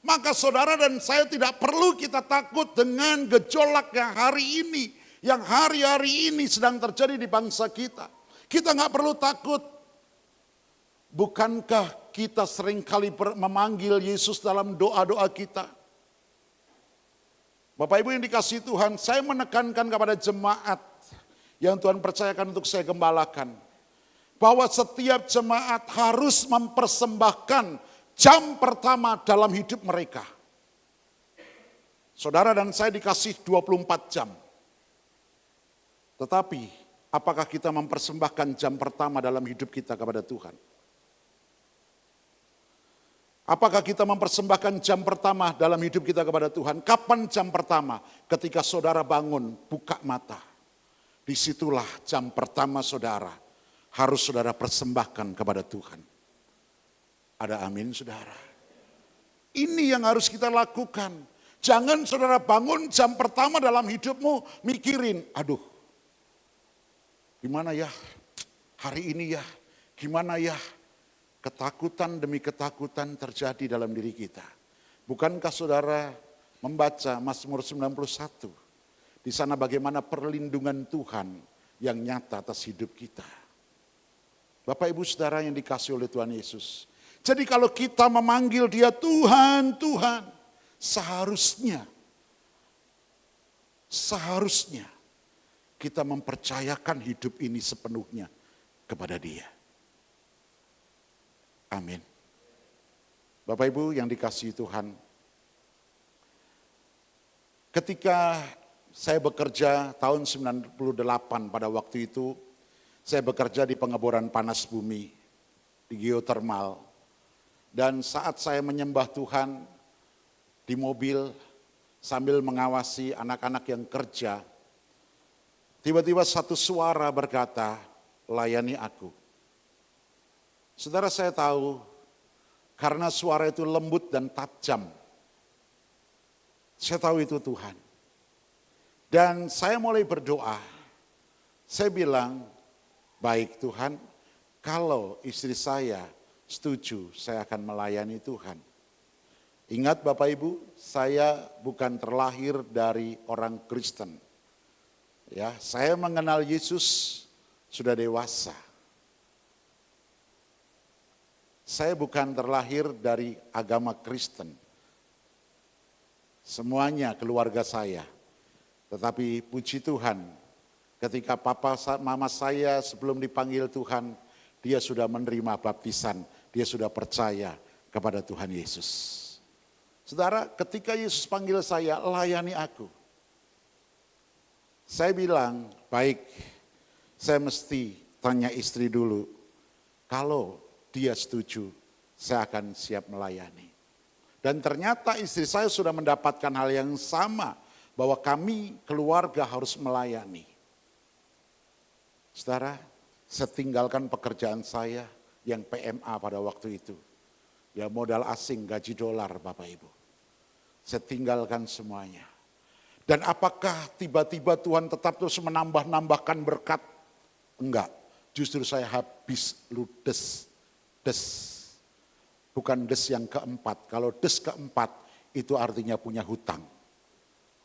maka saudara dan saya tidak perlu kita takut dengan gejolak yang hari ini, yang hari-hari ini sedang terjadi di bangsa kita. Kita nggak perlu takut. Bukankah kita seringkali memanggil Yesus dalam doa-doa kita? Bapak Ibu yang dikasihi Tuhan, saya menekankan kepada jemaat yang Tuhan percayakan untuk saya gembalakan, bahwa setiap jemaat harus mempersembahkan jam pertama dalam hidup mereka. Saudara dan saya dikasih 24 jam. Tetapi apakah kita mempersembahkan jam pertama dalam hidup kita kepada Tuhan? Apakah kita mempersembahkan jam pertama dalam hidup kita kepada Tuhan? Kapan jam pertama? Ketika saudara bangun, buka mata. Disitulah jam pertama saudara harus saudara persembahkan kepada Tuhan. Ada amin saudara. Ini yang harus kita lakukan. Jangan saudara bangun jam pertama dalam hidupmu mikirin, aduh gimana ya hari ini ya, gimana ya. Ketakutan demi ketakutan terjadi dalam diri kita. Bukankah saudara membaca Mazmur 91? Di sana bagaimana perlindungan Tuhan yang nyata atas hidup kita. Bapak Ibu Saudara yang dikasihi oleh Tuhan Yesus. Jadi kalau kita memanggil Dia Tuhan, Tuhan, seharusnya kita mempercayakan hidup ini sepenuhnya kepada Dia. Amin. Bapak Ibu yang dikasihi Tuhan, ketika saya bekerja tahun 98 pada waktu itu, saya bekerja di pengeboran panas bumi, di geotermal. Dan saat saya menyembah Tuhan di mobil sambil mengawasi anak-anak yang kerja, tiba-tiba satu suara berkata, layani aku. Saudara saya tahu, karena suara itu lembut dan tajam, saya tahu itu Tuhan. Dan saya mulai berdoa, saya bilang, baik Tuhan, kalau istri saya setuju, saya akan melayani Tuhan. Ingat Bapak Ibu, saya bukan terlahir dari orang Kristen. Ya, saya mengenal Yesus sudah dewasa. Saya bukan terlahir dari agama Kristen. Semuanya keluarga saya. Tetapi puji Tuhan, ketika papa mama saya sebelum dipanggil Tuhan, dia sudah menerima baptisan, dia sudah percaya kepada Tuhan Yesus. Saudara, ketika Yesus panggil saya, layani aku. Saya bilang, baik, saya mesti tanya istri dulu. Kalau dia setuju, saya akan siap melayani. Dan ternyata istri saya sudah mendapatkan hal yang sama, bahwa kami keluarga harus melayani. Saudara, saya tinggalkan pekerjaan saya yang PMA pada waktu itu. Ya modal asing, gaji dolar Bapak Ibu. Saya tinggalkan semuanya. Dan apakah tiba-tiba Tuhan tetap terus menambah-nambahkan berkat? Enggak, justru saya habis ludes. Bukan des yang keempat. Kalau des keempat itu artinya punya hutang.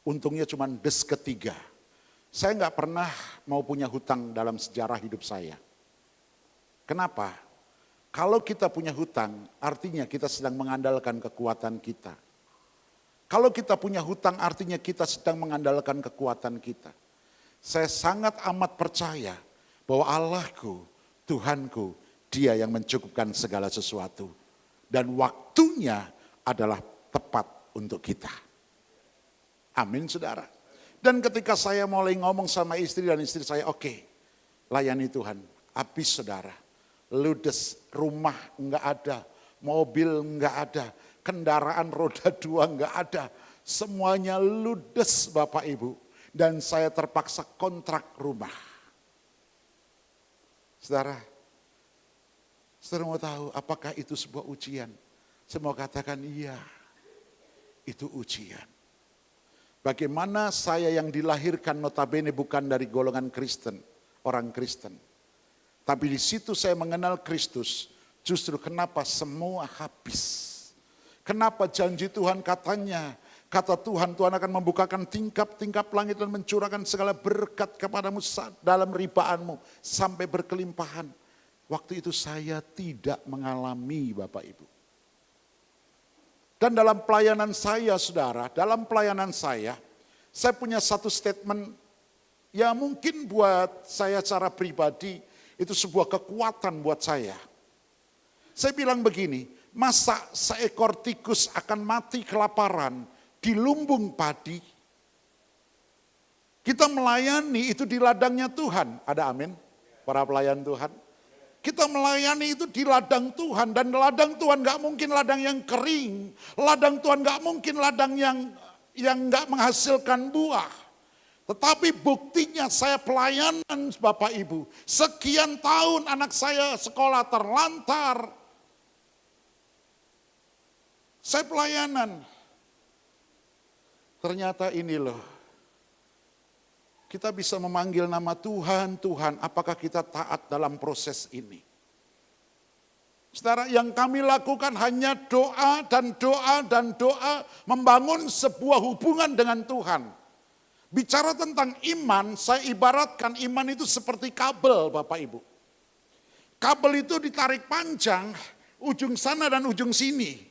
Untungnya cuma des ketiga. Saya nggak pernah mau punya hutang dalam sejarah hidup saya. Kenapa? Kalau kita punya hutang, artinya kita sedang mengandalkan kekuatan kita. Kalau kita punya hutang, artinya kita sedang mengandalkan kekuatan kita. Saya sangat amat percaya bahwa Allahku, Tuhanku, Dia yang mencukupkan segala sesuatu. Dan waktunya adalah tepat untuk kita. Amin saudara. Dan ketika saya mulai ngomong sama istri dan istri saya, oke, layani Tuhan. Habis saudara, ludes, rumah enggak ada, mobil enggak ada, kendaraan roda 2 enggak ada. Semuanya ludes Bapak Ibu. Dan saya terpaksa kontrak rumah. Saudara mau tahu apakah itu sebuah ujian? Saya mau katakan iya, itu ujian. Bagaimana saya yang dilahirkan notabene bukan dari golongan Kristen, orang Kristen. Tapi di situ saya mengenal Kristus, justru kenapa semua habis. Kenapa janji Tuhan katanya, kata Tuhan akan membukakan tingkap-tingkap langit dan mencurahkan segala berkat kepadamu dalam ribaanmu sampai berkelimpahan. Waktu itu saya tidak mengalami Bapak Ibu. Dan dalam pelayanan saya saudara, saya punya satu statement ya mungkin buat saya secara pribadi itu sebuah kekuatan buat saya. Saya bilang begini, masa seekor tikus akan mati kelaparan di lumbung padi? Kita melayani itu di ladangnya Tuhan, ada amin? Para pelayan Tuhan. Kita melayani itu di ladang Tuhan, dan ladang Tuhan gak mungkin ladang yang kering. Ladang Tuhan gak mungkin ladang yang gak menghasilkan buah. Tetapi buktinya saya pelayanan Bapak Ibu. Sekian tahun anak saya sekolah terlantar. Saya pelayanan. Ternyata ini loh. Kita bisa memanggil nama Tuhan, Tuhan, apakah kita taat dalam proses ini? Saudara, yang kami lakukan hanya doa dan doa dan doa, membangun sebuah hubungan dengan Tuhan. Bicara tentang iman, saya ibaratkan iman itu seperti kabel Bapak Ibu. Kabel itu ditarik panjang, ujung sana dan ujung sini.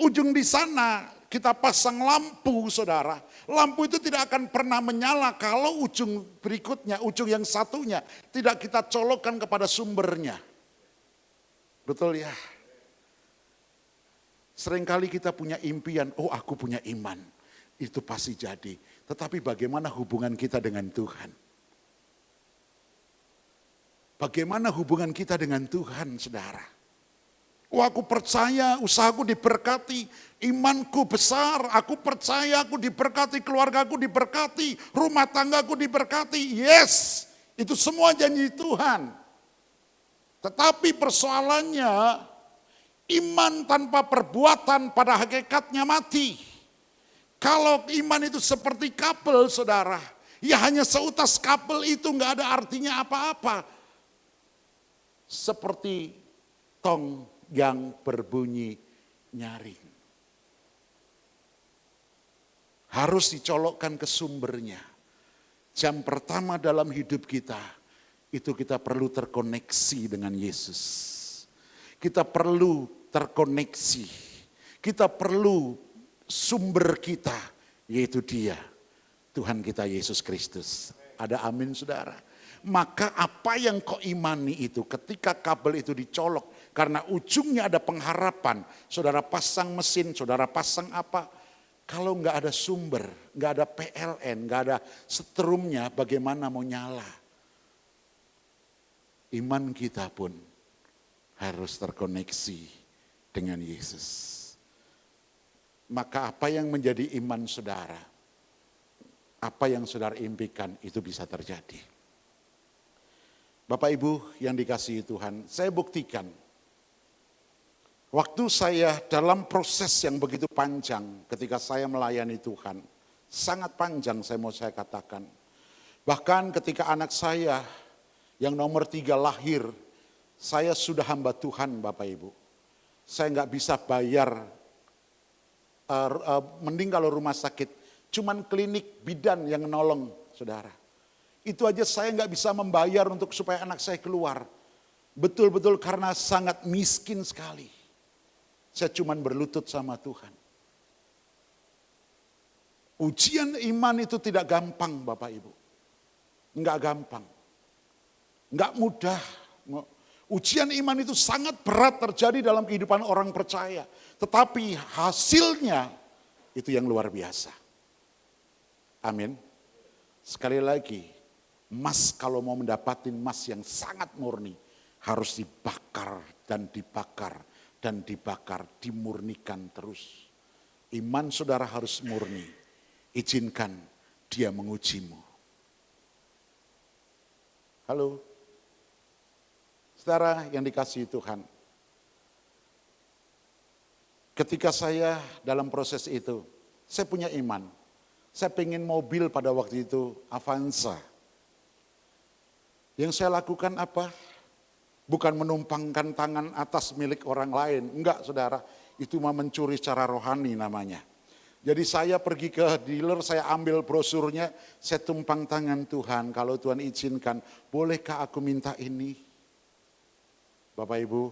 Ujung di sana kita pasang lampu saudara. Lampu itu tidak akan pernah menyala kalau ujung berikutnya, ujung yang satunya tidak kita colokkan kepada sumbernya. Betul ya? Seringkali kita punya impian, oh aku punya iman. Itu pasti jadi. Tetapi bagaimana hubungan kita dengan Tuhan? Bagaimana hubungan kita dengan Tuhan saudara? Oh aku percaya usahaku diberkati, imanku besar, aku percaya aku diberkati, keluargaku diberkati, rumah tanggaku diberkati. Yes, itu semua janji Tuhan. Tetapi persoalannya, iman tanpa perbuatan pada hakikatnya mati. Kalau iman itu seperti kabel saudara, ya hanya seutas kabel itu nggak ada artinya apa-apa. Seperti tong yang berbunyi nyaring. Harus dicolokkan ke sumbernya. Jam pertama dalam hidup kita, itu kita perlu terkoneksi dengan Yesus. Kita perlu terkoneksi. Kita perlu sumber kita, yaitu Dia, Tuhan kita Yesus Kristus. Ada amin saudara? Maka apa yang kau imani itu ketika kabel itu dicolok, karena ujungnya ada pengharapan, saudara pasang mesin, saudara pasang apa, kalau nggak ada sumber, nggak ada PLN, nggak ada setrumnya, bagaimana mau nyala? Iman kita pun harus terkoneksi dengan Yesus. maka apa yang menjadi iman saudara, apa yang saudara impikan itu bisa terjadi. Bapak Ibu yang dikasihi Tuhan, saya buktikan waktu saya dalam proses yang begitu panjang ketika saya melayani Tuhan, sangat panjang saya katakan. Bahkan ketika anak saya yang nomor 3 lahir, saya sudah hamba Tuhan Bapak Ibu. Saya nggak bisa bayar, mending kalau rumah sakit, cuman klinik bidan yang nolong saudara. Itu aja saya nggak bisa membayar untuk supaya anak saya keluar. Betul-betul karena sangat miskin sekali. Saya cuman berlutut sama Tuhan. Ujian iman itu tidak gampang Bapak Ibu. Enggak gampang. Enggak mudah. Ujian iman itu sangat berat terjadi dalam kehidupan orang percaya. Tetapi hasilnya itu yang luar biasa. Amin. Sekali lagi, emas kalau mau mendapatkan emas yang sangat murni, harus dibakar dan dibakar dan dibakar, dimurnikan terus. Iman saudara harus murni, izinkan dia mengujimu. Halo, saudara yang dikasihi Tuhan. Ketika saya dalam proses itu, saya punya iman. Saya pengen mobil pada waktu itu, Avanza. Yang saya lakukan apa? Bukan menumpangkan tangan atas milik orang lain. Enggak saudara, itu mah mencuri secara rohani namanya. Jadi saya pergi ke dealer, saya ambil brosurnya, saya tumpang tangan Tuhan. Kalau Tuhan izinkan, bolehkah aku minta ini? Bapak Ibu,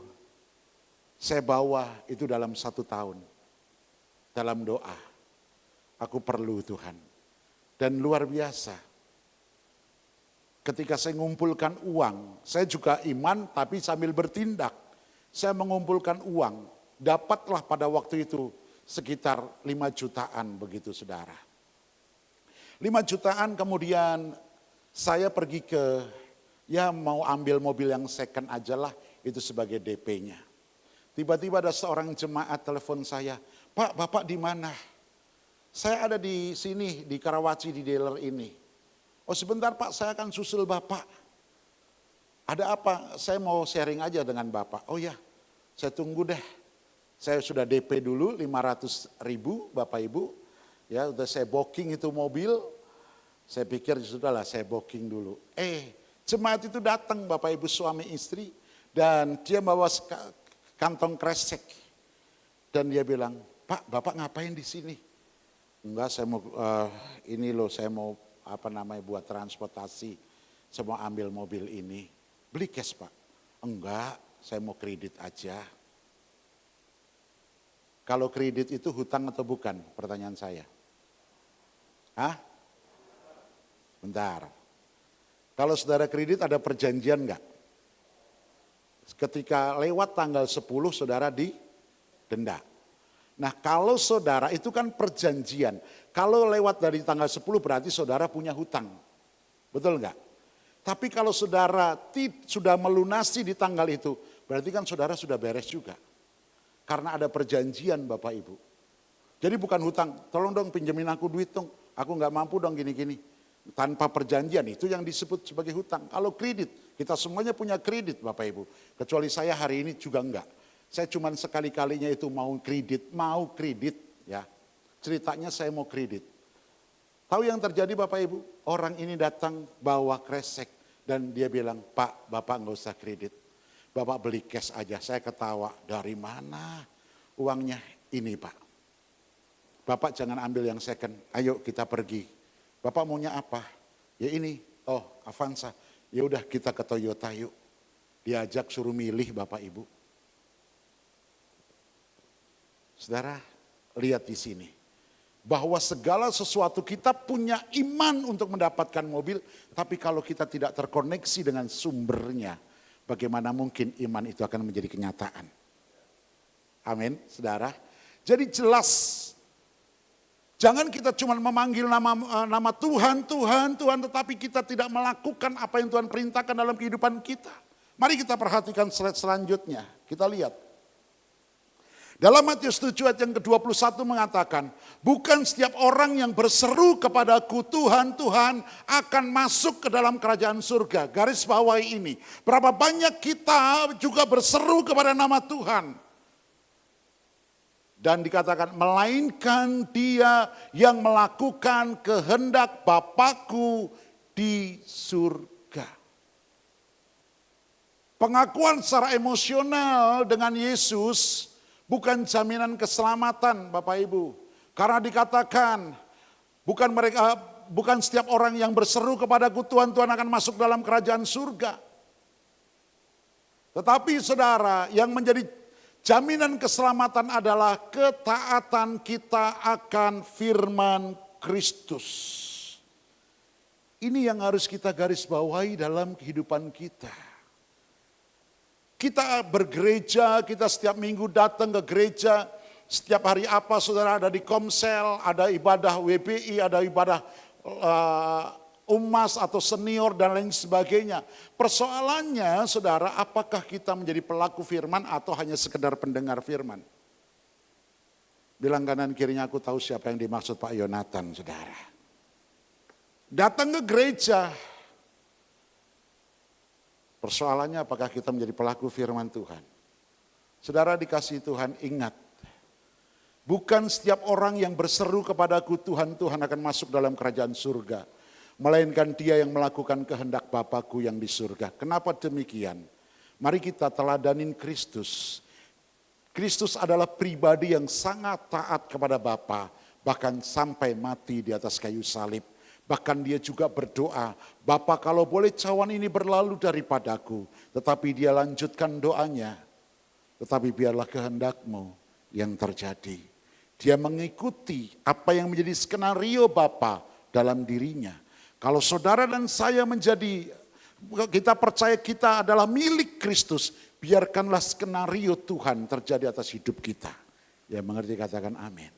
saya bawa itu dalam 1 tahun. Dalam doa, aku perlu Tuhan. Dan luar biasa. Ketika saya mengumpulkan uang, saya juga iman tapi sambil bertindak. Saya mengumpulkan uang, dapatlah pada waktu itu sekitar 5 jutaan begitu saudara. 5 jutaan kemudian saya pergi ke, ya mau ambil mobil yang second aja lah, itu sebagai DP-nya. Tiba-tiba ada seorang jemaat telepon saya, Pak, Bapak di mana? Saya ada di sini, di Karawaci, di dealer ini. Oh sebentar Pak, saya akan susul Bapak. Ada apa? Saya mau sharing aja dengan Bapak. Oh ya, saya tunggu deh. Saya sudah DP dulu 500.000 Bapak Ibu. Ya udah saya booking itu mobil. Saya pikir sudahlah saya booking dulu. Jemaat itu datang Bapak Ibu suami istri. Dan dia bawa kantong kresek. Dan dia bilang, Pak Bapak ngapain di sini? Enggak saya mau saya mau buat transportasi, saya mau ambil mobil ini. Beli cash Pak? Enggak, saya mau kredit aja. Kalau kredit itu hutang atau bukan? Pertanyaan saya. Hah? Bentar. Kalau saudara kredit ada perjanjian enggak? Ketika lewat tanggal 10 saudara didenda. Nah kalau saudara itu kan perjanjian. Kalau lewat dari tanggal 10 berarti saudara punya hutang. Betul enggak? Tapi kalau saudara sudah melunasi di tanggal itu, berarti kan saudara sudah beres juga. Karena ada perjanjian Bapak Ibu. Jadi bukan hutang, tolong dong pinjemin aku duit dong. Aku enggak mampu dong gini-gini. Tanpa perjanjian itu yang disebut sebagai hutang. Kalau kredit, kita semuanya punya kredit Bapak Ibu. Kecuali saya hari ini juga enggak. Saya cuma sekali-kalinya itu mau kredit ya. Ceritanya saya mau kredit. Tahu yang terjadi Bapak Ibu? Orang ini datang bawa kresek dan dia bilang, Pak Bapak nggak usah kredit. Bapak beli cash aja. Saya ketawa, dari mana uangnya? Ini Pak. Bapak jangan ambil yang second, ayo kita pergi. Bapak maunya apa? Ya ini, oh Avanza. Ya udah kita ke Toyota yuk. Diajak suruh milih Bapak Ibu. Saudara, lihat di sini. Bahwa segala sesuatu kita punya iman untuk mendapatkan mobil. Tapi kalau kita tidak terkoneksi dengan sumbernya. Bagaimana mungkin iman itu akan menjadi kenyataan. Amin, saudara. Jadi jelas. Jangan kita cuma memanggil nama Tuhan, Tuhan, Tuhan. Tetapi kita tidak melakukan apa yang Tuhan perintahkan dalam kehidupan kita. Mari kita perhatikan slide selanjutnya. Kita lihat. Dalam Matius 7 ayat yang ke-21 mengatakan, bukan setiap orang yang berseru kepadaku Tuhan, Tuhan akan masuk ke dalam kerajaan surga. Garis bawahi ini. Berapa banyak kita juga berseru kepada nama Tuhan. Dan dikatakan, melainkan dia yang melakukan kehendak Bapakku di surga. Pengakuan secara emosional dengan Yesus bukan jaminan keselamatan Bapak Ibu. Karena dikatakan bukan setiap orang yang berseru kepadaku Tuhan, Tuhan akan masuk dalam kerajaan surga. Tetapi saudara, yang menjadi jaminan keselamatan adalah ketaatan kita akan firman Kristus. Ini yang harus kita garis bawahi dalam kehidupan kita. Kita bergereja, kita setiap minggu datang ke gereja, setiap hari apa saudara ada di Komsel, ada ibadah WBI, ada ibadah Umas atau senior dan lain sebagainya. Persoalannya saudara, apakah kita menjadi pelaku firman atau hanya sekedar pendengar firman? Bilang kanan kirinya, aku tahu siapa yang dimaksud Pak Yonatan saudara. Datang ke gereja. Persoalannya apakah kita menjadi pelaku firman Tuhan? Saudara dikasihi Tuhan, ingat. Bukan setiap orang yang berseru kepadaku Tuhan, Tuhan akan masuk dalam kerajaan surga. Melainkan dia yang melakukan kehendak Bapakku yang di surga. Kenapa demikian? Mari kita teladanin Kristus. Kristus adalah pribadi yang sangat taat kepada Bapa, bahkan sampai mati di atas kayu salib. Bahkan dia juga berdoa, Bapa kalau boleh cawan ini berlalu daripadaku. Tetapi dia lanjutkan doanya. Tetapi biarlah kehendak-Mu yang terjadi. Dia mengikuti apa yang menjadi skenario Bapa dalam dirinya. Kalau saudara dan saya kita percaya kita adalah milik Kristus. Biarkanlah skenario Tuhan terjadi atas hidup kita. Yang mengerti katakan amin.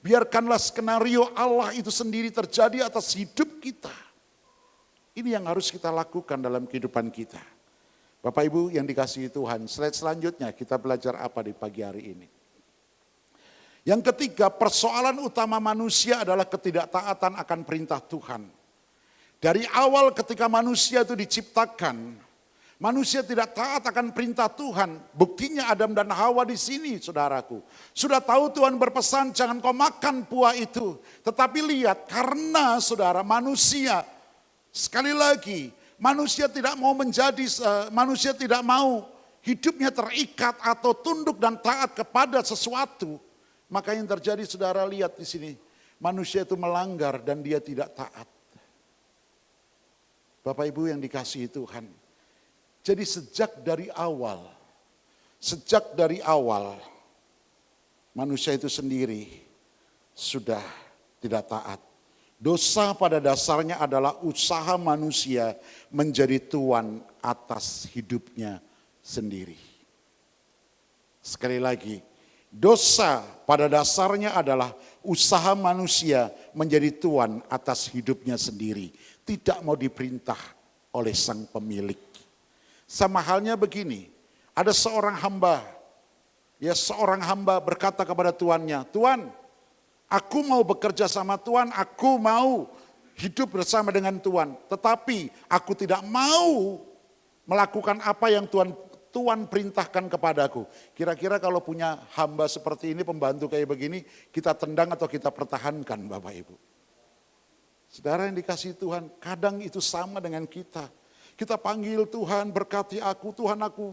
Biarkanlah skenario Allah itu sendiri terjadi atas hidup kita. Ini yang harus kita lakukan dalam kehidupan kita. Bapak Ibu yang dikasihi Tuhan, slide selanjutnya kita belajar apa di pagi hari ini. Yang ketiga, persoalan utama manusia adalah ketidaktaatan akan perintah Tuhan. Dari awal ketika manusia itu diciptakan, manusia tidak taat akan perintah Tuhan. Buktinya Adam dan Hawa di sini, saudaraku. Sudah tahu Tuhan berpesan jangan kau makan buah itu. Tetapi lihat, karena saudara manusia, sekali lagi, manusia tidak mau hidupnya terikat atau tunduk dan taat kepada sesuatu. Maka yang terjadi saudara lihat di sini, manusia itu melanggar dan dia tidak taat. Bapak Ibu yang dikasihi Tuhan. Jadi sejak dari awal manusia itu sendiri sudah tidak taat. Dosa pada dasarnya adalah usaha manusia menjadi tuan atas hidupnya sendiri. Sekali lagi, dosa pada dasarnya adalah usaha manusia menjadi tuan atas hidupnya sendiri. Tidak mau diperintah oleh sang pemilik. Sama halnya begini, ada seorang hamba berkata kepada tuannya, Tuan, aku mau bekerja sama Tuan, aku mau hidup bersama dengan Tuan. Tetapi aku tidak mau melakukan apa yang Tuan perintahkan kepadaku. Kira-kira kalau punya hamba seperti ini, pembantu kayak begini, kita tendang atau kita pertahankan Bapak Ibu. Saudara yang dikasihi Tuhan, kadang itu sama dengan kita. Kita panggil Tuhan, berkati aku, Tuhan aku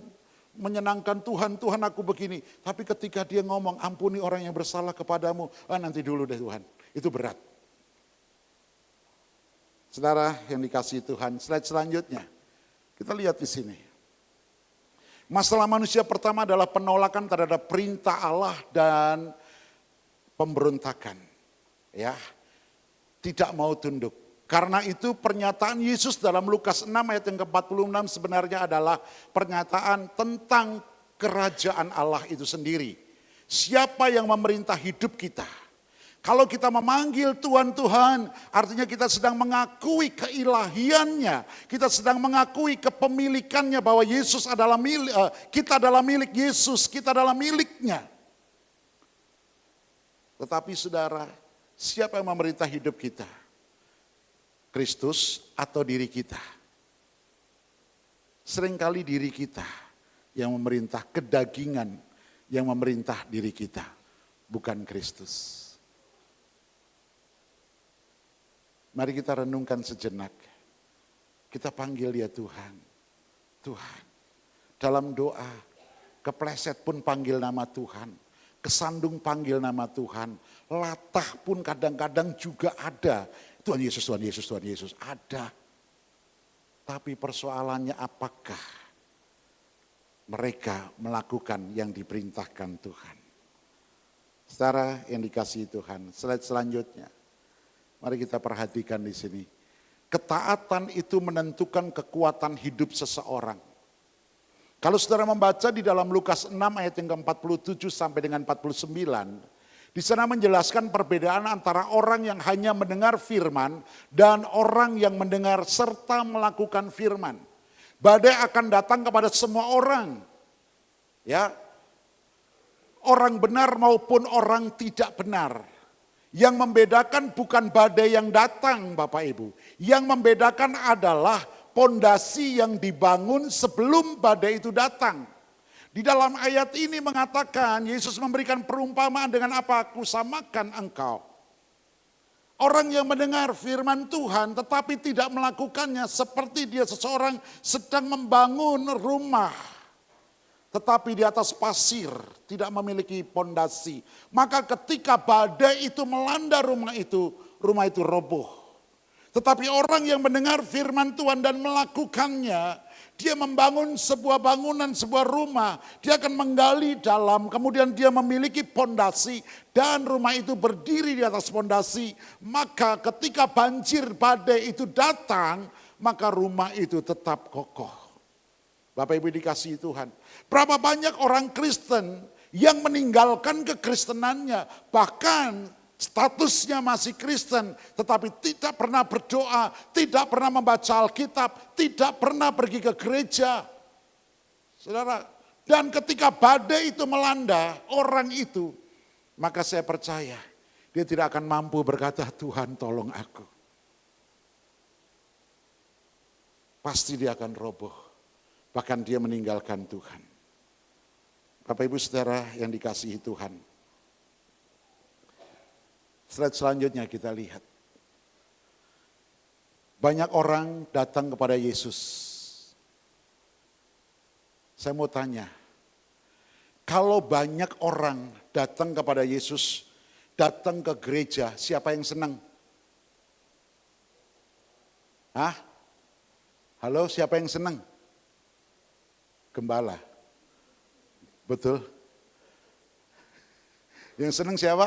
menyenangkan Tuhan, Tuhan aku begini. Tapi ketika dia ngomong, ampuni orang yang bersalah kepadamu, nanti dulu deh Tuhan, itu berat. Saudara yang dikasihi Tuhan, slide selanjutnya, kita lihat di sini. Masalah manusia pertama adalah penolakan terhadap perintah Allah dan pemberontakan. Ya, tidak mau tunduk. Karena itu pernyataan Yesus dalam Lukas 6 ayat yang ke-46 sebenarnya adalah pernyataan tentang kerajaan Allah itu sendiri. Siapa yang memerintah hidup kita? Kalau kita memanggil Tuhan, Tuhan, artinya kita sedang mengakui keilahiannya. Kita sedang mengakui kepemilikannya bahwa Yesus adalah milik, kita adalah milik Yesus, kita adalah miliknya. Tetapi saudara, siapa yang memerintah hidup kita? Kristus atau diri kita? Seringkali diri kita yang memerintah, kedagingan yang memerintah diri kita, bukan Kristus. Mari kita renungkan sejenak. Kita panggil dia Tuhan. Tuhan. Dalam doa, kepleset pun panggil nama Tuhan. Kesandung panggil nama Tuhan. Latah pun kadang-kadang juga ada. Tuhan Yesus, Tuhan Yesus, Tuhan Yesus. Ada. Tapi persoalannya apakah mereka melakukan yang diperintahkan Tuhan? Saudara yang dikasihi Tuhan, slide selanjutnya. Mari kita perhatikan di sini. Ketaatan itu menentukan kekuatan hidup seseorang. Kalau saudara membaca di dalam Lukas 6 ayat yang ke-47 sampai dengan 49, di sana menjelaskan perbedaan antara orang yang hanya mendengar firman dan orang yang mendengar serta melakukan firman. Badai akan datang kepada semua orang. Ya. Orang benar maupun orang tidak benar. Yang membedakan bukan badai yang datang Bapak Ibu. Yang membedakan adalah pondasi yang dibangun sebelum badai itu datang. Di dalam ayat ini mengatakan Yesus memberikan perumpamaan dengan apa? Aku samakan engkau. Orang yang mendengar firman Tuhan tetapi tidak melakukannya seperti dia seseorang sedang membangun rumah. Tetapi di atas pasir tidak memiliki pondasi. Maka ketika badai itu melanda rumah itu roboh. Tetapi orang yang mendengar firman Tuhan dan melakukannya, dia membangun sebuah bangunan, sebuah rumah. Dia akan menggali dalam, kemudian dia memiliki pondasi dan rumah itu berdiri di atas pondasi. Maka ketika banjir badai itu datang, maka rumah itu tetap kokoh. Bapak Ibu dikasihi Tuhan. Berapa banyak orang Kristen yang meninggalkan kekristenannya, bahkan statusnya masih Kristen, tetapi tidak pernah berdoa, tidak pernah membaca Alkitab, tidak pernah pergi ke gereja. Saudara, dan ketika badai itu melanda orang itu, maka saya percaya dia tidak akan mampu berkata, Tuhan tolong aku. Pasti dia akan roboh. Bahkan dia meninggalkan Tuhan. Bapak Ibu Saudara yang dikasihi Tuhan. Slide selanjutnya kita lihat. Banyak orang datang kepada Yesus. Saya mau tanya. Kalau banyak orang datang kepada Yesus, datang ke gereja, siapa yang senang? Hah? Halo, siapa yang senang? Gembala. Betul? Yang senang siapa?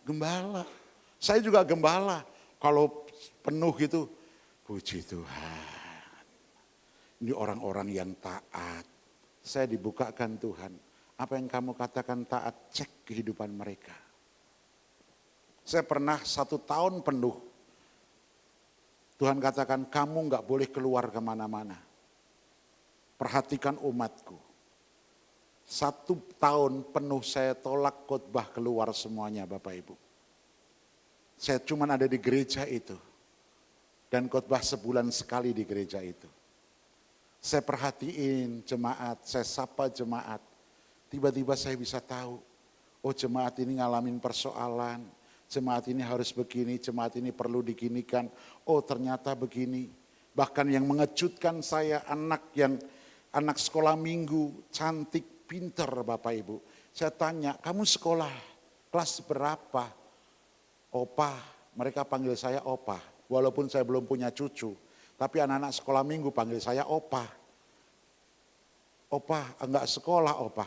Gembala. Saya juga gembala. Kalau penuh gitu, puji Tuhan. Ini orang-orang yang taat. Saya dibukakan Tuhan. Apa yang kamu katakan taat, cek kehidupan mereka. Saya pernah 1 tahun penuh. Tuhan katakan kamu gak boleh keluar kemana-mana. Perhatikan umatku. 1 tahun penuh saya tolak khotbah keluar semuanya Bapak Ibu. Saya cuma ada di gereja itu. Dan khotbah sebulan sekali di gereja itu. Saya perhatiin jemaat, saya sapa jemaat. Tiba-tiba saya bisa tahu. Oh jemaat ini ngalamin persoalan. Jemaat ini harus begini, jemaat ini perlu diginikan. Oh ternyata begini. Bahkan yang mengejutkan saya anak sekolah minggu, cantik, pinter Bapak Ibu. Saya tanya, kamu sekolah kelas berapa? Opa, mereka panggil saya Opa. Walaupun saya belum punya cucu. Tapi anak-anak sekolah minggu panggil saya Opa. Opa, enggak sekolah Opa.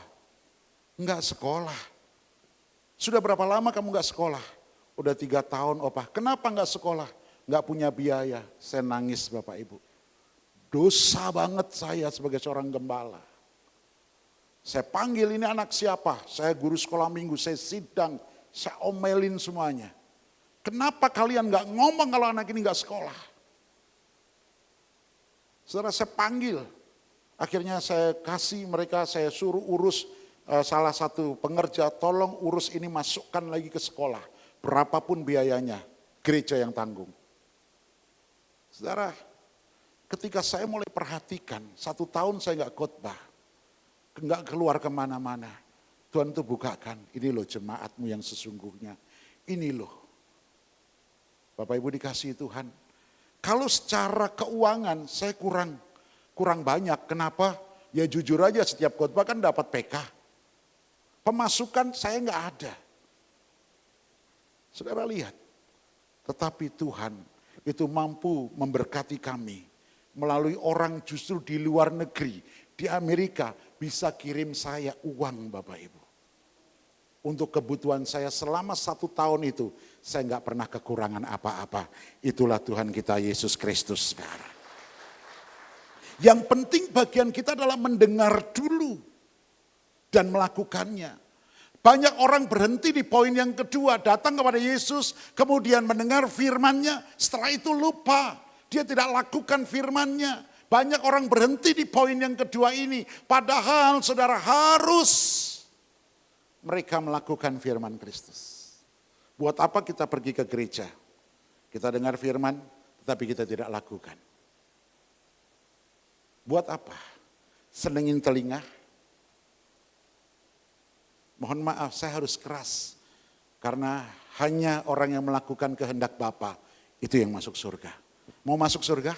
Enggak sekolah. Sudah berapa lama kamu enggak sekolah? Udah 3 tahun Opa. Kenapa enggak sekolah? Enggak punya biaya. Saya nangis Bapak Ibu. Dosa banget saya sebagai seorang gembala. Saya panggil ini anak siapa? Saya guru sekolah minggu, saya sidang, saya omelin semuanya. Kenapa kalian gak ngomong kalau anak ini gak sekolah? Saudara saya panggil. Akhirnya saya kasih mereka, saya suruh urus salah satu pengerja, tolong urus ini masukkan lagi ke sekolah. Berapapun biayanya, gereja yang tanggung. Saudara, ketika saya mulai perhatikan, 1 tahun saya nggak khotbah, nggak keluar kemana-mana. Tuhan tuh bukakan, ini loh jemaatmu yang sesungguhnya. Ini loh. Bapak Ibu dikasihi Tuhan. Kalau secara keuangan saya kurang banyak. Kenapa? Ya jujur aja setiap khotbah kan dapat PK. Pemasukan saya nggak ada. Saudara lihat. Tetapi Tuhan itu mampu memberkati kami. Melalui orang justru di luar negeri. Di Amerika bisa kirim saya uang Bapak Ibu. Untuk kebutuhan saya selama 1 tahun itu. Saya nggak pernah kekurangan apa-apa. Itulah Tuhan kita Yesus Kristus saudara. Yang penting bagian kita adalah mendengar dulu. Dan melakukannya. Banyak orang berhenti di poin yang kedua. Datang kepada Yesus. Kemudian mendengar firman-Nya. Setelah itu lupa. Dia tidak lakukan firman-Nya. Banyak orang berhenti di poin yang kedua ini. Padahal saudara harus mereka melakukan firman Kristus. Buat apa kita pergi ke gereja? Kita dengar firman, tetapi kita tidak lakukan. Buat apa? Senengin telinga? Mohon maaf, saya harus keras. Karena hanya orang yang melakukan kehendak Bapa itu yang masuk surga. Mau masuk surga?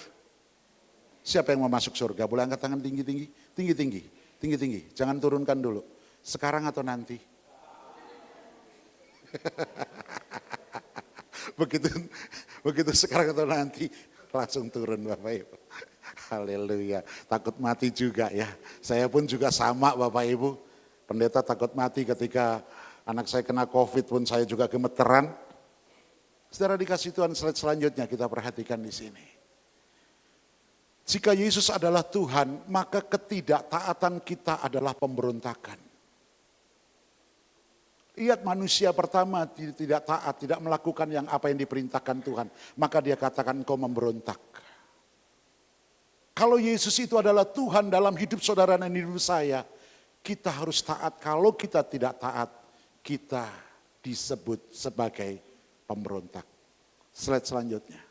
Siapa yang mau masuk surga? Boleh angkat tangan tinggi-tinggi? Tinggi-tinggi, tinggi-tinggi. Jangan turunkan dulu. Sekarang atau nanti? begitu sekarang atau nanti langsung turun Bapak Ibu. Haleluya. Takut mati juga ya. Saya pun juga sama Bapak Ibu. Pendeta takut mati ketika anak saya kena COVID pun saya juga gemeteran. Saudara dikasih Tuhan, slide selanjutnya kita perhatikan di sini. Jika Yesus adalah Tuhan, maka ketidaktaatan kita adalah pemberontakan. Lihat manusia pertama tidak taat, tidak melakukan apa yang diperintahkan Tuhan. Maka dia katakan engkau memberontak. Kalau Yesus itu adalah Tuhan dalam hidup saudara dan hidup saya, kita harus taat. Kalau kita tidak taat, kita disebut sebagai pemberontak. Slide selanjutnya.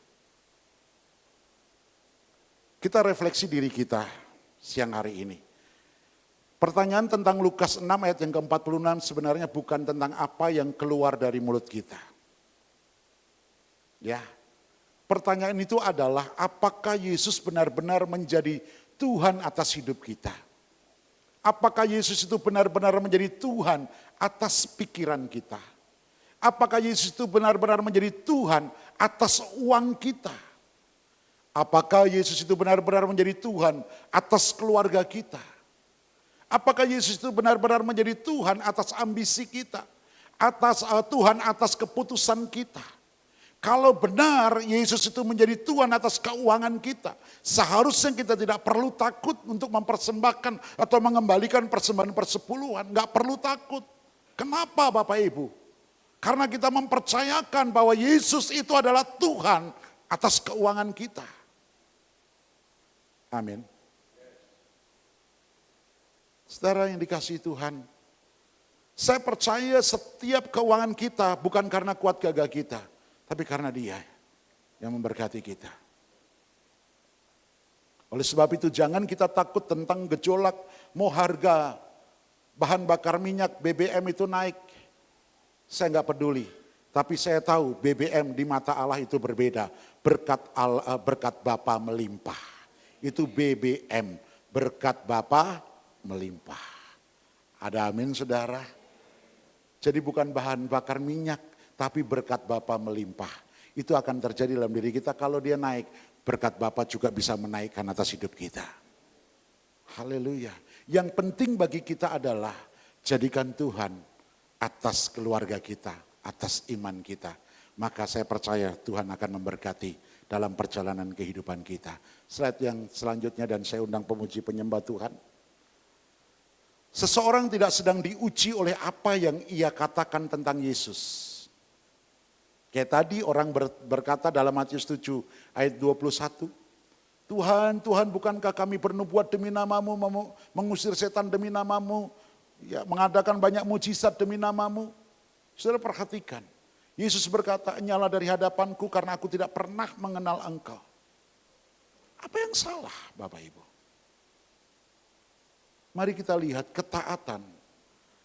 Kita refleksi diri kita siang hari ini. Pertanyaan tentang Lukas 6 ayat yang ke-46 sebenarnya bukan tentang apa yang keluar dari mulut kita. Ya. Pertanyaan itu adalah apakah Yesus benar-benar menjadi Tuhan atas hidup kita? Apakah Yesus itu benar-benar menjadi Tuhan atas pikiran kita? Apakah Yesus itu benar-benar menjadi Tuhan atas uang kita? Apakah Yesus itu benar-benar menjadi Tuhan atas keluarga kita? Apakah Yesus itu benar-benar menjadi Tuhan atas ambisi kita? Tuhan atas keputusan kita? Kalau benar Yesus itu menjadi Tuhan atas keuangan kita, seharusnya kita tidak perlu takut untuk mempersembahkan atau mengembalikan persembahan persepuluhan. Enggak perlu takut. Kenapa Bapak Ibu? Karena kita mempercayakan bahwa Yesus itu adalah Tuhan atas keuangan kita. Amin. Saudara yang dikasihi Tuhan, saya percaya setiap keuangan kita bukan karena kuat gagah kita, tapi karena Dia yang memberkati kita. Oleh sebab itu jangan kita takut tentang gejolak, mau harga bahan bakar minyak BBM itu naik. Saya enggak peduli, tapi saya tahu BBM di mata Allah itu berbeda. Berkat Bapa melimpah. Itu BBM, berkat Bapa melimpah. Ada amin saudara? Jadi bukan bahan bakar minyak, tapi berkat Bapa melimpah. Itu akan terjadi dalam diri kita kalau dia naik. Berkat Bapa juga bisa menaikkan atas hidup kita. Haleluya. Yang penting bagi kita adalah jadikan Tuhan atas keluarga kita, atas iman kita. Maka saya percaya Tuhan akan memberkati dalam perjalanan kehidupan kita. Slide yang selanjutnya dan saya undang pemuji penyembah Tuhan. Seseorang tidak sedang diuji oleh apa yang ia katakan tentang Yesus. Kayak tadi orang berkata dalam Matius 7 ayat 21. Tuhan, Tuhan bukankah kami bernubuat demi namamu, mengusir setan demi namamu, ya, mengadakan banyak mujizat demi namamu. Saudara perhatikan, Yesus berkata, "Nyala dari hadapanku karena aku tidak pernah mengenal engkau." Apa yang salah Bapak Ibu? Mari kita lihat ketaatan.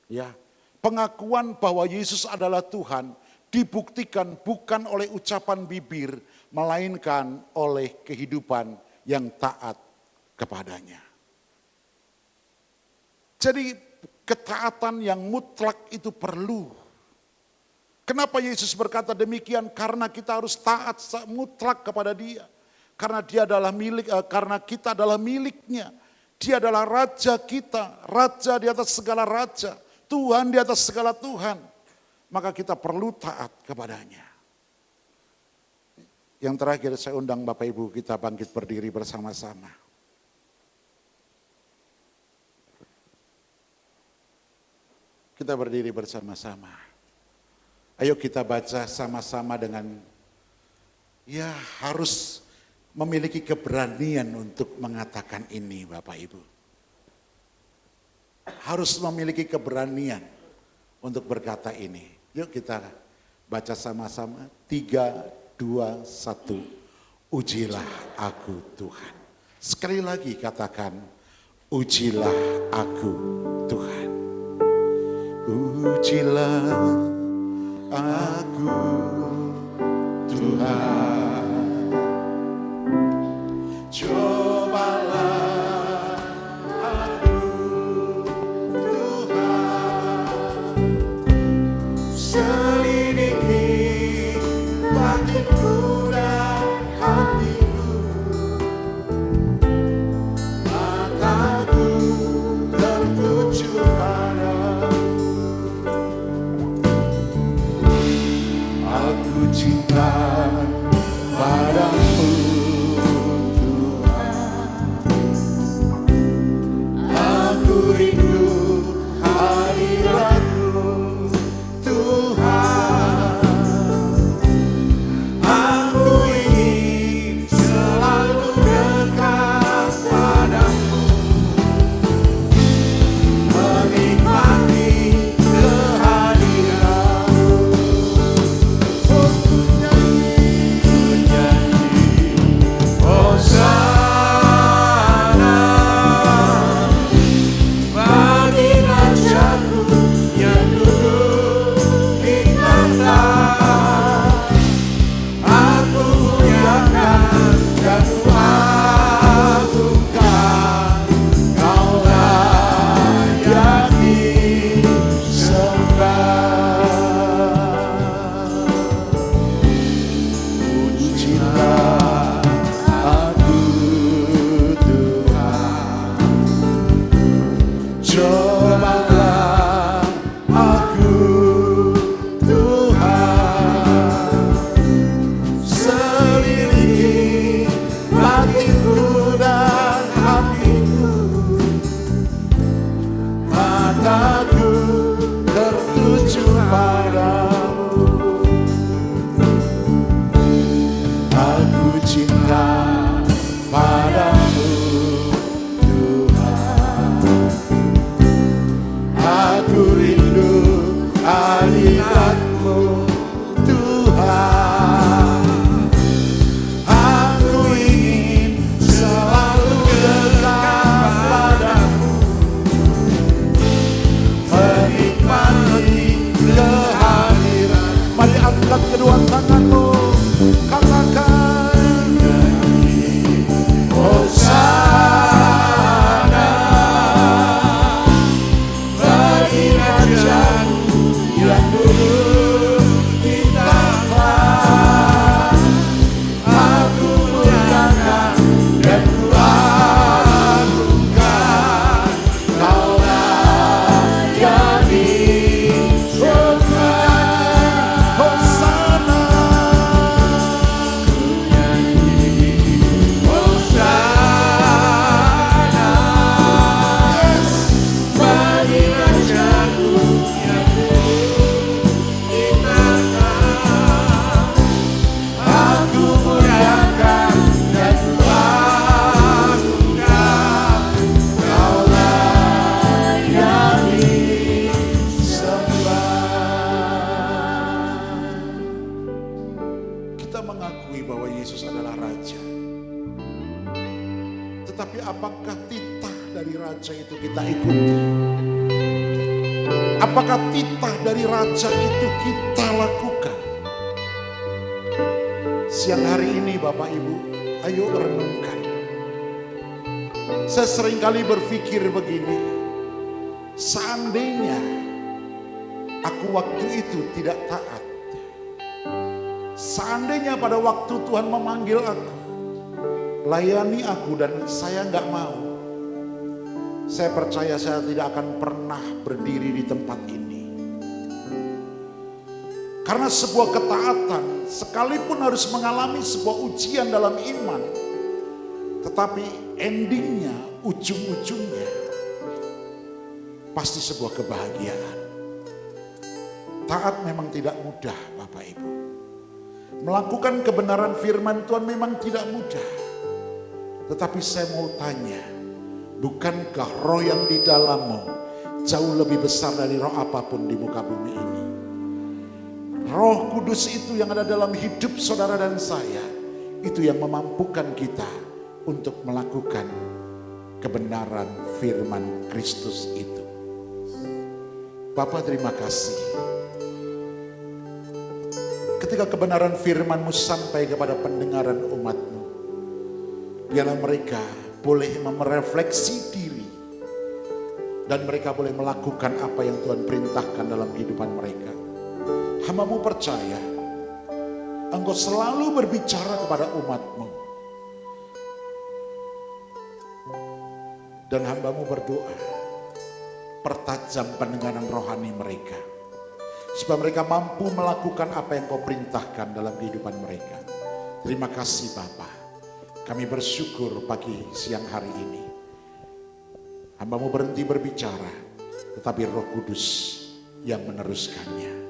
Ya, pengakuan bahwa Yesus adalah Tuhan dibuktikan bukan oleh ucapan bibir, melainkan oleh kehidupan yang taat kepadanya. Jadi ketaatan yang mutlak itu perlu. Kenapa Yesus berkata demikian? Karena kita harus taat mutlak kepada Dia. Karena Dia adalah karena kita adalah miliknya. Dia adalah Raja kita, Raja di atas segala raja, Tuhan di atas segala Tuhan. Maka kita perlu taat kepadanya. Yang terakhir saya undang Bapak Ibu kita bangkit berdiri bersama-sama. Kita berdiri bersama-sama. Ayo kita baca sama-sama dengan, ya harus memiliki keberanian untuk mengatakan ini Bapak Ibu. Harus memiliki keberanian untuk berkata ini. Yuk kita baca sama-sama. 3, 2, 1. Ujilah aku Tuhan. Sekali lagi katakan, ujilah aku Tuhan. Ujilah aku Tuhan. Cobalah aku Tuhan. Selidiki batinku dan hatiku. Mataku tertuju padamu. Aku cinta padamu Tuhan. Aku rindu hadiratmu Tuhan. Aku ingin selalu dekat padamu, menikmati kehadiranmu. Ku nyanyi Hosana bagi Rajaku yang duduk di tahta. Aku muliakan dan kuagungkan, Kau layak disembah. Ujilah aku Tuhan. Cobalah aku Tuhan. Selidiki bahwa Yesus adalah Raja. Tetapi apakah titah dari Raja itu kita ikuti? Apakah titah dari Raja itu kita lakukan? Siang hari ini Bapak Ibu, ayo renungkan. Saya seringkali berpikir begini, seandainya aku waktu itu tidak taat, seandainya pada waktu Tuhan memanggil aku, layani aku dan saya nggak mau, saya percaya saya tidak akan pernah berdiri di tempat ini. Karena sebuah ketaatan, sekalipun harus mengalami sebuah ujian dalam iman, tetapi endingnya, ujung-ujungnya pasti sebuah kebahagiaan. Taat memang tidak mudah Bapak Ibu. Melakukan kebenaran firman Tuhan memang tidak mudah. Tetapi saya mau tanya, bukankah roh yang di dalammu jauh lebih besar dari roh apapun di muka bumi ini? Roh Kudus itu yang ada dalam hidup saudara dan saya, itu yang memampukan kita untuk melakukan kebenaran firman Kristus itu. Bapa terima kasih. Ketika kebenaran firman-Mu sampai kepada pendengaran umat-Mu, biarlah mereka boleh merefleksi diri dan mereka boleh melakukan apa yang Tuhan perintahkan dalam kehidupan mereka. Hamba-Mu percaya Engkau selalu berbicara kepada umat-Mu. Dan hamba-Mu berdoa, pertajam pendengaran rohani mereka, supaya mereka mampu melakukan apa yang Kau perintahkan dalam kehidupan mereka. Terima kasih Bapa. Kami bersyukur pagi siang hari ini. Hamba-Mu berhenti berbicara, tetapi Roh Kudus yang meneruskannya.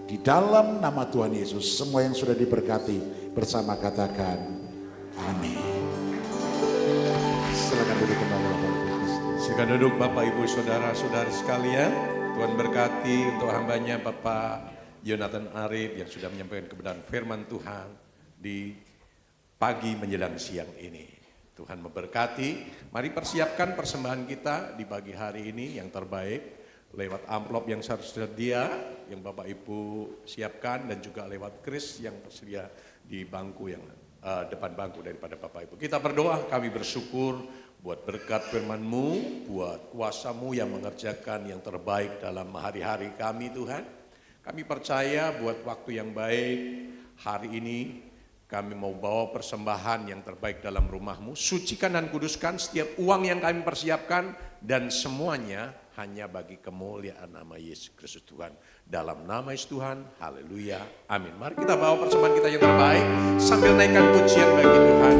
Di dalam nama Tuhan Yesus, semua yang sudah diberkati bersama katakan amin. Silakan duduk kembali Bapak Ibu. Silakan duduk Bapak Ibu Saudara-saudari sekalian. Tuhan berkati untuk hambanya Bapak Yonatan Arif yang sudah menyampaikan kebenaran firman Tuhan di pagi menjelang siang ini. Tuhan memberkati. Mari persiapkan persembahan kita di pagi hari ini yang terbaik lewat amplop yang tersedia yang Bapak Ibu siapkan dan juga lewat kris yang tersedia di bangku yang depan bangku daripada Bapak Ibu. Kita berdoa, kami bersyukur buat berkat firman-Mu, buat kuasa-Mu yang mengerjakan yang terbaik dalam hari-hari kami Tuhan. Kami percaya buat waktu yang baik hari ini kami mau bawa persembahan yang terbaik dalam rumah-Mu. Sucikan dan kuduskan setiap uang yang kami persiapkan dan semuanya hanya bagi kemuliaan nama Yesus Kristus Tuhan. Dalam nama Yesus Tuhan, haleluya, amin. Mari kita bawa persembahan kita yang terbaik sambil naikkan pujian bagi Tuhan.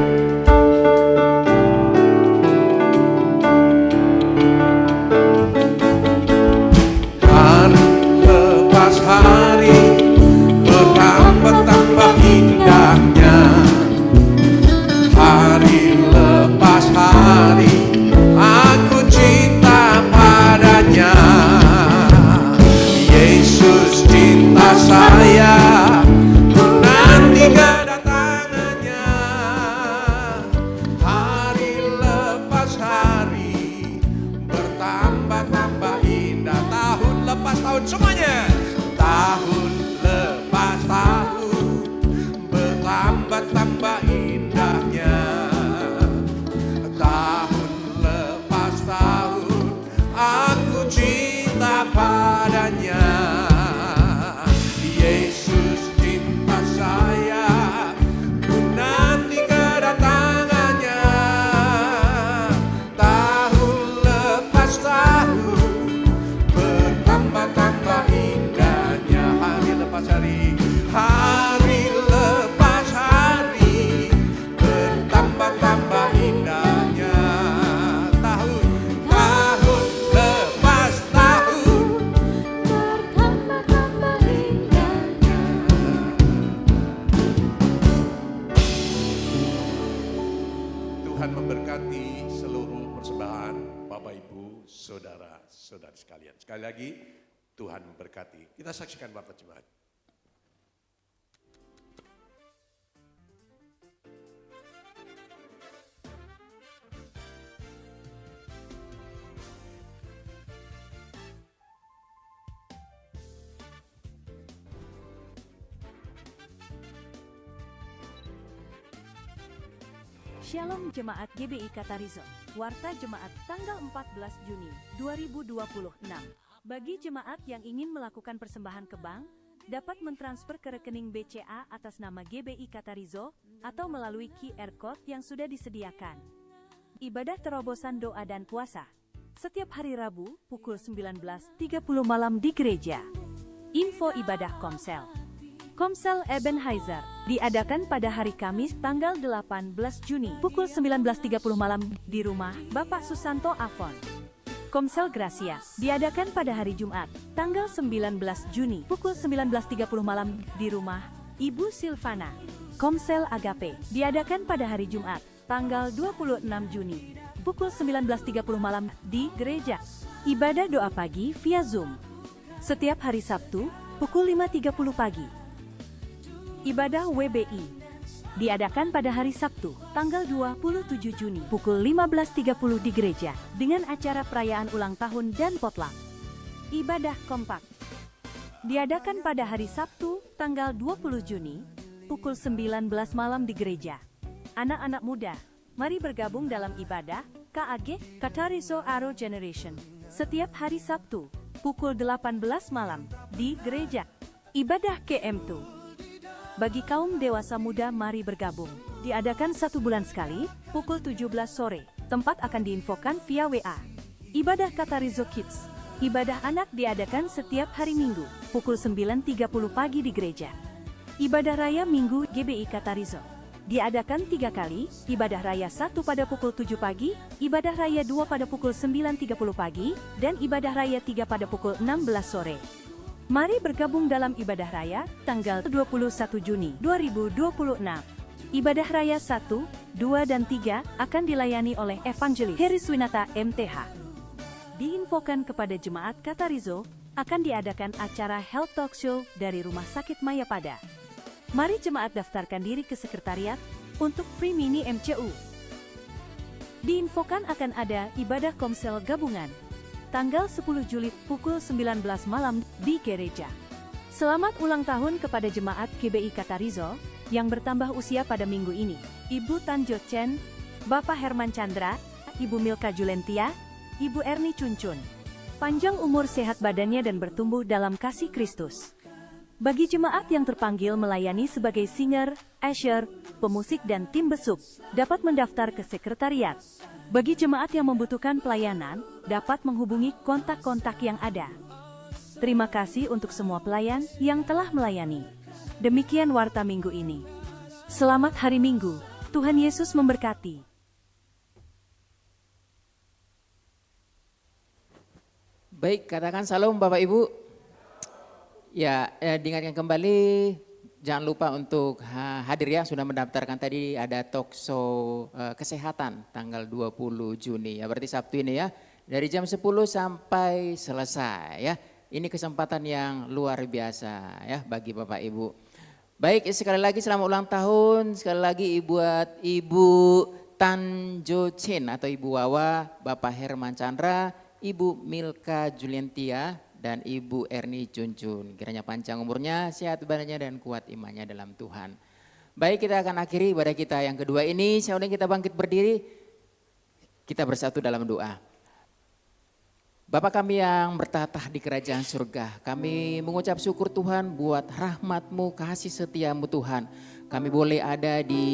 Hari lepas hari bertambah-tambah indahnya. Hari lepas hari aku cinta padanya. Yesus cinta saya, ku nanti kedatangannya. Hari lepas hari bertambah-tambah indah. Tahun lepas tahun semuanya. Tahun lepas tahun bertambah-tambah indahnya. Tahun lepas tahun aku cinta padanya. Yesus cinta saya, ku nanti kedatangannya. Tahun lepas tahun bertambah-tambah indahnya. Hari lepas hari, hari lepas hari bertambah-tambah indahnya. Tahun lepas tahun bertambah-tambah indahnya. Tuhan memberkati seluruh persembahan Bapak Ibu Saudara-saudari sekalian. Sekali lagi Tuhan memberkati. Kita saksikan Bapak Jemaat. Shalom Jemaat GBI Katarizo, Warta Jemaat tanggal 14 Juni 2026. Bagi jemaat yang ingin melakukan persembahan ke bank, dapat mentransfer ke rekening BCA atas nama GBI Katarizo atau melalui QR Code yang sudah disediakan. Ibadah terobosan doa dan puasa setiap hari Rabu pukul 19.30 malam di gereja. Info ibadah Komsel. Komsel Ebenezer diadakan pada hari Kamis tanggal 18 Juni pukul 19.30 malam di rumah Bapak Susanto Afon. Komsel Gracia diadakan pada hari Jumat tanggal 19 Juni pukul 19.30 malam di rumah Ibu Silvana. Komsel Agape diadakan pada hari Jumat tanggal 26 Juni pukul 19.30 malam di gereja. Ibadah doa pagi via Zoom setiap hari Sabtu pukul 5.30 pagi. Ibadah WBI diadakan pada hari Sabtu, tanggal 27 Juni, pukul 15.30 di gereja, dengan acara perayaan ulang tahun dan potluck. Ibadah kompak diadakan pada hari Sabtu, tanggal 20 Juni, pukul 19 malam di gereja. Anak-anak muda, mari bergabung dalam ibadah KAG, Katarizo Arrow Generation, setiap hari Sabtu, pukul 18 malam, di gereja. Ibadah KM2 bagi kaum dewasa muda, mari bergabung. Diadakan 1 bulan sekali, pukul 17 sore. Tempat akan diinfokan via WA. Ibadah Katarizo Kids. Ibadah anak diadakan setiap hari Minggu, pukul 9.30 pagi di gereja. Ibadah Raya Minggu GBI Katarizo. Diadakan 3 kali, ibadah raya 1 pada pukul 7 pagi, ibadah raya 2 pada pukul 9.30 pagi, dan ibadah raya 3 pada pukul 16 sore. Mari bergabung dalam ibadah raya tanggal 21 Juni 2026. Ibadah raya 1, 2, dan 3 akan dilayani oleh Evangelis Heriswinata MTH. Diinfokan kepada jemaat Katarizo, akan diadakan acara Health Talk Show dari Rumah Sakit Mayapada. Mari jemaat daftarkan diri ke sekretariat untuk free mini MCU. Diinfokan akan ada ibadah Komsel gabungan tanggal 10 Juli pukul 19 malam di gereja. Selamat ulang tahun kepada jemaat GBI Katarizo yang bertambah usia pada minggu ini. Ibu Tanjo Chen, Bapak Herman Chandra, Ibu Milka Julentia, Ibu Erni Cuncun. Panjang umur, sehat badannya, dan bertumbuh dalam kasih Kristus. Bagi jemaat yang terpanggil melayani sebagai singer, usher, pemusik, dan tim besuk, dapat mendaftar ke sekretariat. Bagi jemaat yang membutuhkan pelayanan, dapat menghubungi kontak-kontak yang ada. Terima kasih untuk semua pelayan yang telah melayani. Demikian warta minggu ini. Selamat hari Minggu, Tuhan Yesus memberkati. Baik, katakan salam Bapak Ibu. Ya, diingatkan kembali, jangan lupa untuk hadir ya, sudah mendaftarkan tadi ada talk show kesehatan tanggal 20 Juni ya, berarti Sabtu ini ya, dari jam 10 sampai selesai ya. Ini kesempatan yang luar biasa ya bagi Bapak Ibu. Baik, sekali lagi selamat ulang tahun, sekali lagi buat Ibu Tanjo Chen atau Ibu Wawa, Bapak Herman Chandra, Ibu Milka Julentia, dan Ibu Erni Cuncun. Kiranya panjang umurnya, sehat badannya, dan kuat imannya dalam Tuhan. Baik, kita akan akhiri ibadah kita yang kedua ini. Sekarang kita bangkit berdiri, kita bersatu dalam doa. Bapa kami yang bertatah di kerajaan surga, kami mengucap syukur Tuhan buat rahmat-Mu, kasih setia-Mu Tuhan. Kami boleh ada di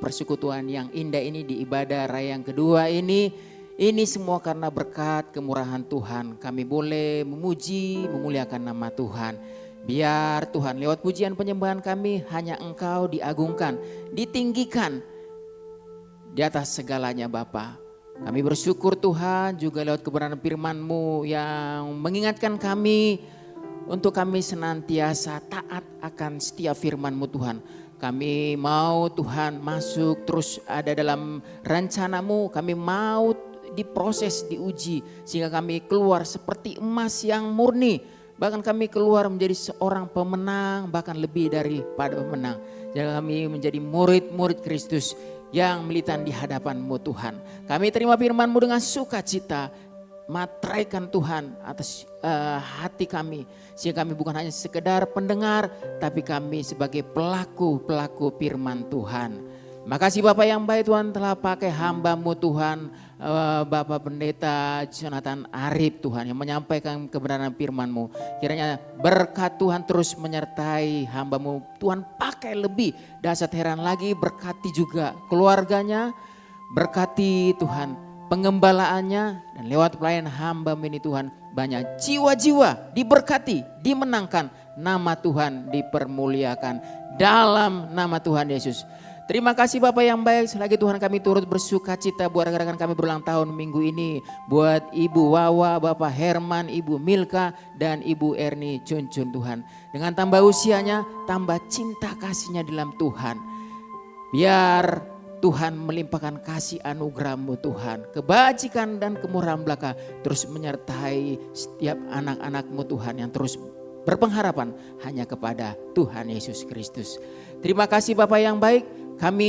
persekutuan yang indah ini, di ibadah raya yang kedua ini. Ini semua karena berkat kemurahan Tuhan. Kami boleh memuji, memuliakan nama Tuhan. Biar Tuhan lewat pujian penyembahan kami hanya Engkau diagungkan, ditinggikan di atas segalanya Bapa. Kami bersyukur Tuhan juga lewat kebenaran firman-Mu yang mengingatkan kami untuk kami senantiasa taat akan setiap firman-Mu Tuhan. Kami mau Tuhan masuk terus ada dalam rencana-Mu. Kami mau diproses, diuji sehingga kami keluar seperti emas yang murni. Bahkan kami keluar menjadi seorang pemenang, bahkan lebih daripada pemenang. Jadi kami menjadi murid-murid Kristus yang militan di hadapan-Mu Tuhan. Kami terima firman-Mu dengan sukacita, materaikan Tuhan atas hati kami. Sehingga kami bukan hanya sekedar pendengar, tapi kami sebagai pelaku-pelaku firman Tuhan. Makasih Bapak yang baik Tuhan telah pakai hamba-Mu Tuhan, Bapak Pendeta Jonathan Arif Tuhan yang menyampaikan kebenaran firman-Mu. Kiranya berkat Tuhan terus menyertai hamba-Mu. Tuhan pakai lebih dahsyat heran lagi, berkati juga keluarganya, berkati Tuhan pengembalaannya, dan lewat pelayan hamba-Mu ini Tuhan banyak jiwa-jiwa diberkati, dimenangkan, nama Tuhan dipermuliakan dalam nama Tuhan Yesus. Terima kasih Bapak yang baik, selagi Tuhan kami turut bersuka cita buat rekan-rekan kami berulang tahun minggu ini. Buat Ibu Wawa, Bapak Herman, Ibu Milka, dan Ibu Erni Cuncun Tuhan. Dengan tambah usianya, tambah cinta kasihnya dalam Tuhan. Biar Tuhan melimpahkan kasih anugerah-Mu Tuhan. Kebajikan dan kemurahan belaka terus menyertai setiap anak-anak-Mu Tuhan yang terus berpengharapan hanya kepada Tuhan Yesus Kristus. Terima kasih Bapak yang baik. Kami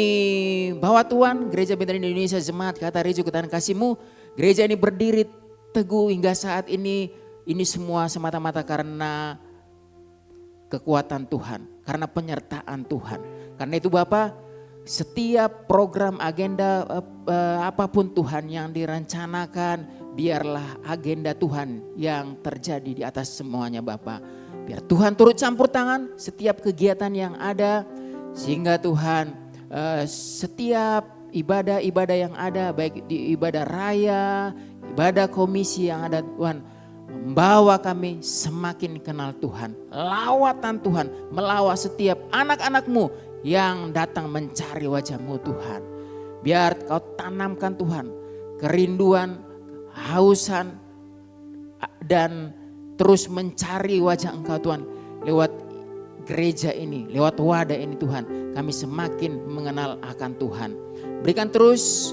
bawa Tuhan, Gereja Benteng Indonesia Jemaat Katarejo Ketahan Kasih-Mu. Gereja ini berdiri teguh hingga saat ini semua semata-mata karena kekuatan Tuhan, karena penyertaan Tuhan. Karena itu Bapak, setiap program agenda apapun Tuhan yang direncanakan, biarlah agenda Tuhan yang terjadi di atas semuanya Bapak. Biar Tuhan turut campur tangan setiap kegiatan yang ada, sehingga Tuhan setiap ibadah-ibadah yang ada, baik di ibadah raya, ibadah komisi yang ada Tuhan, membawa kami semakin kenal Tuhan. Lawatan Tuhan melawat setiap anak-anak-Mu yang datang mencari wajah-Mu Tuhan. Biar Kau tanamkan Tuhan kerinduan, hausan, dan terus mencari wajah Engkau Tuhan. Lewat gereja ini, lewat wadah ini Tuhan, kami semakin mengenal akan Tuhan. Berikan terus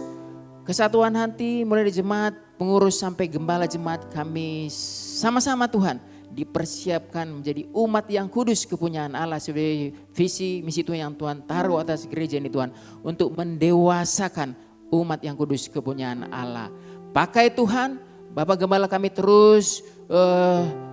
kesatuan hati mulai dari jemaat, pengurus sampai gembala jemaat, kami sama-sama Tuhan dipersiapkan menjadi umat yang kudus kepunyaan Allah sebagai visi misi Tuhan yang Tuhan taruh atas gereja ini Tuhan, untuk mendewasakan umat yang kudus kepunyaan Allah. Pakai Tuhan, Bapak Gembala kami terus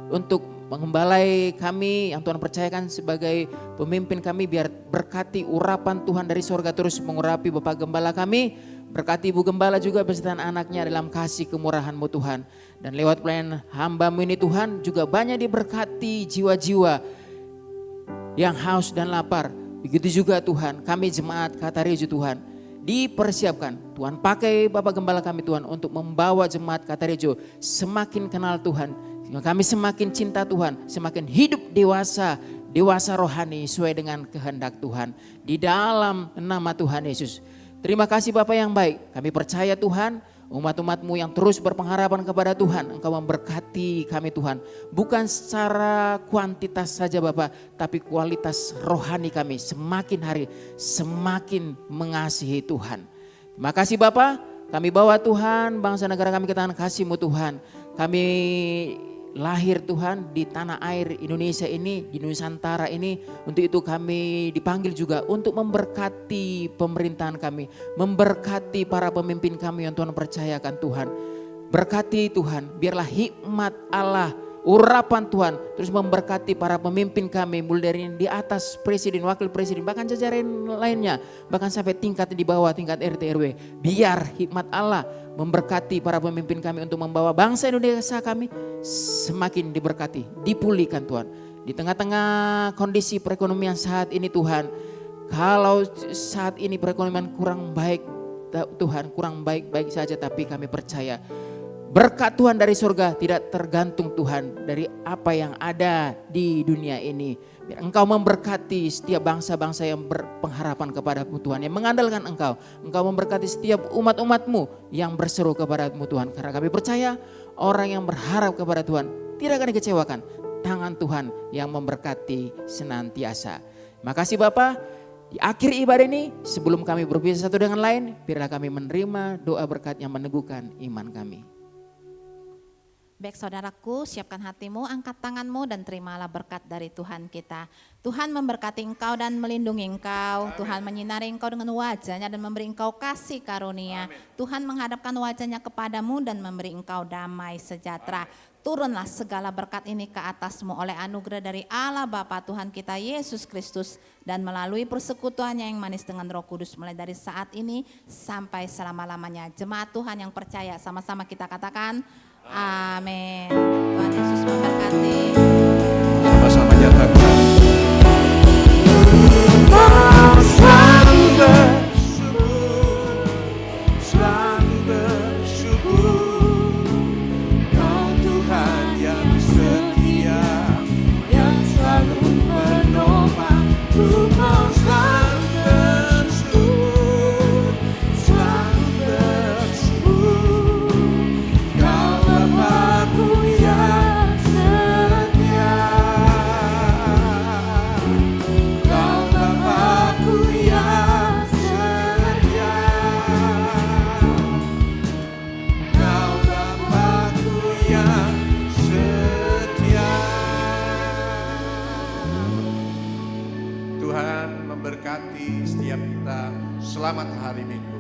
untuk mengembalai kami yang Tuhan percayakan sebagai pemimpin kami, biar berkati urapan Tuhan dari sorga terus mengurapi Bapak Gembala kami. Berkati Ibu Gembala juga beserta anaknya dalam kasih kemurahan-Mu Tuhan. Dan lewat pelayanan hamba-Mu ini Tuhan juga banyak diberkati jiwa-jiwa yang haus dan lapar. Begitu juga Tuhan kami jemaat Katarejo Tuhan dipersiapkan. Tuhan pakai Bapak Gembala kami Tuhan untuk membawa jemaat Katarejo semakin kenal Tuhan. Kami semakin cinta Tuhan, semakin hidup dewasa rohani sesuai dengan kehendak Tuhan. Di dalam nama Tuhan Yesus. Terima kasih Bapak yang baik, kami percaya Tuhan, umat-umat-Mu yang terus berpengharapan kepada Tuhan, Engkau memberkati kami Tuhan. Bukan secara kuantitas saja Bapak, tapi kualitas rohani kami semakin hari semakin mengasihi Tuhan. Terima kasih Bapak, kami bawa Tuhan, bangsa negara kami ke tangan kasih-Mu Tuhan. Kami lahir Tuhan di tanah air Indonesia ini, di Nusantara ini. Untuk itu kami dipanggil juga untuk memberkati pemerintahan kami, memberkati para pemimpin kami yang Tuhan percayakan Tuhan. Berkati Tuhan, biarlah hikmat Allah, urapan Tuhan terus memberkati para pemimpin kami, mulai dari di atas presiden, wakil presiden, bahkan jajaran lainnya, bahkan sampai tingkat di bawah, tingkat RT RW. Biar hikmat Allah memberkati para pemimpin kami untuk membawa bangsa Indonesia kami semakin diberkati, dipulihkan Tuhan. Di tengah-tengah kondisi perekonomian saat ini Tuhan, kalau saat ini perekonomian kurang baik Tuhan, kurang baik-baik saja, tapi kami percaya berkat Tuhan dari surga tidak tergantung Tuhan dari apa yang ada di dunia ini. Biar Engkau memberkati setiap bangsa-bangsa yang berpengharapan kepada-Mu Tuhan, yang mengandalkan Engkau. Engkau memberkati setiap umat-umat-Mu yang berseru kepada-Mu Tuhan. Karena kami percaya orang yang berharap kepada Tuhan tidak akan dikecewakan. Tangan Tuhan yang memberkati senantiasa. Makasih Bapak. Di akhir ibadah ini, sebelum kami berpisah satu dengan lain, biarlah kami menerima doa berkat yang meneguhkan iman kami. Baik saudaraku, siapkan hatimu, angkat tanganmu dan terimalah berkat dari Tuhan kita. Tuhan memberkati engkau dan melindungi engkau. Amin. Tuhan menyinari engkau dengan wajahnya dan memberi engkau kasih karunia. Amin. Tuhan menghadapkan wajahnya kepadamu dan memberi engkau damai sejahtera. Amin. Turunlah segala berkat ini ke atasmu oleh anugerah dari Allah Bapa Tuhan kita Yesus Kristus dan melalui persekutuannya yang manis dengan Roh Kudus mulai dari saat ini sampai selama-lamanya. Jemaat Tuhan yang percaya sama-sama kita katakan amin. Tuhan Yesus memberkati. Sama-sama nyatakan. Selalu bersyukur, Kau Tuhan yang setia, yang selalu menopang. Kau selalu bersyukur, selalu bersyukur. Kau Bapa-Ku yang setia, Kau Bapa-Ku yang setia, Kau Bapa-Ku yang setia. Tuhan memberkati setiap kita. Selamat hari Minggu.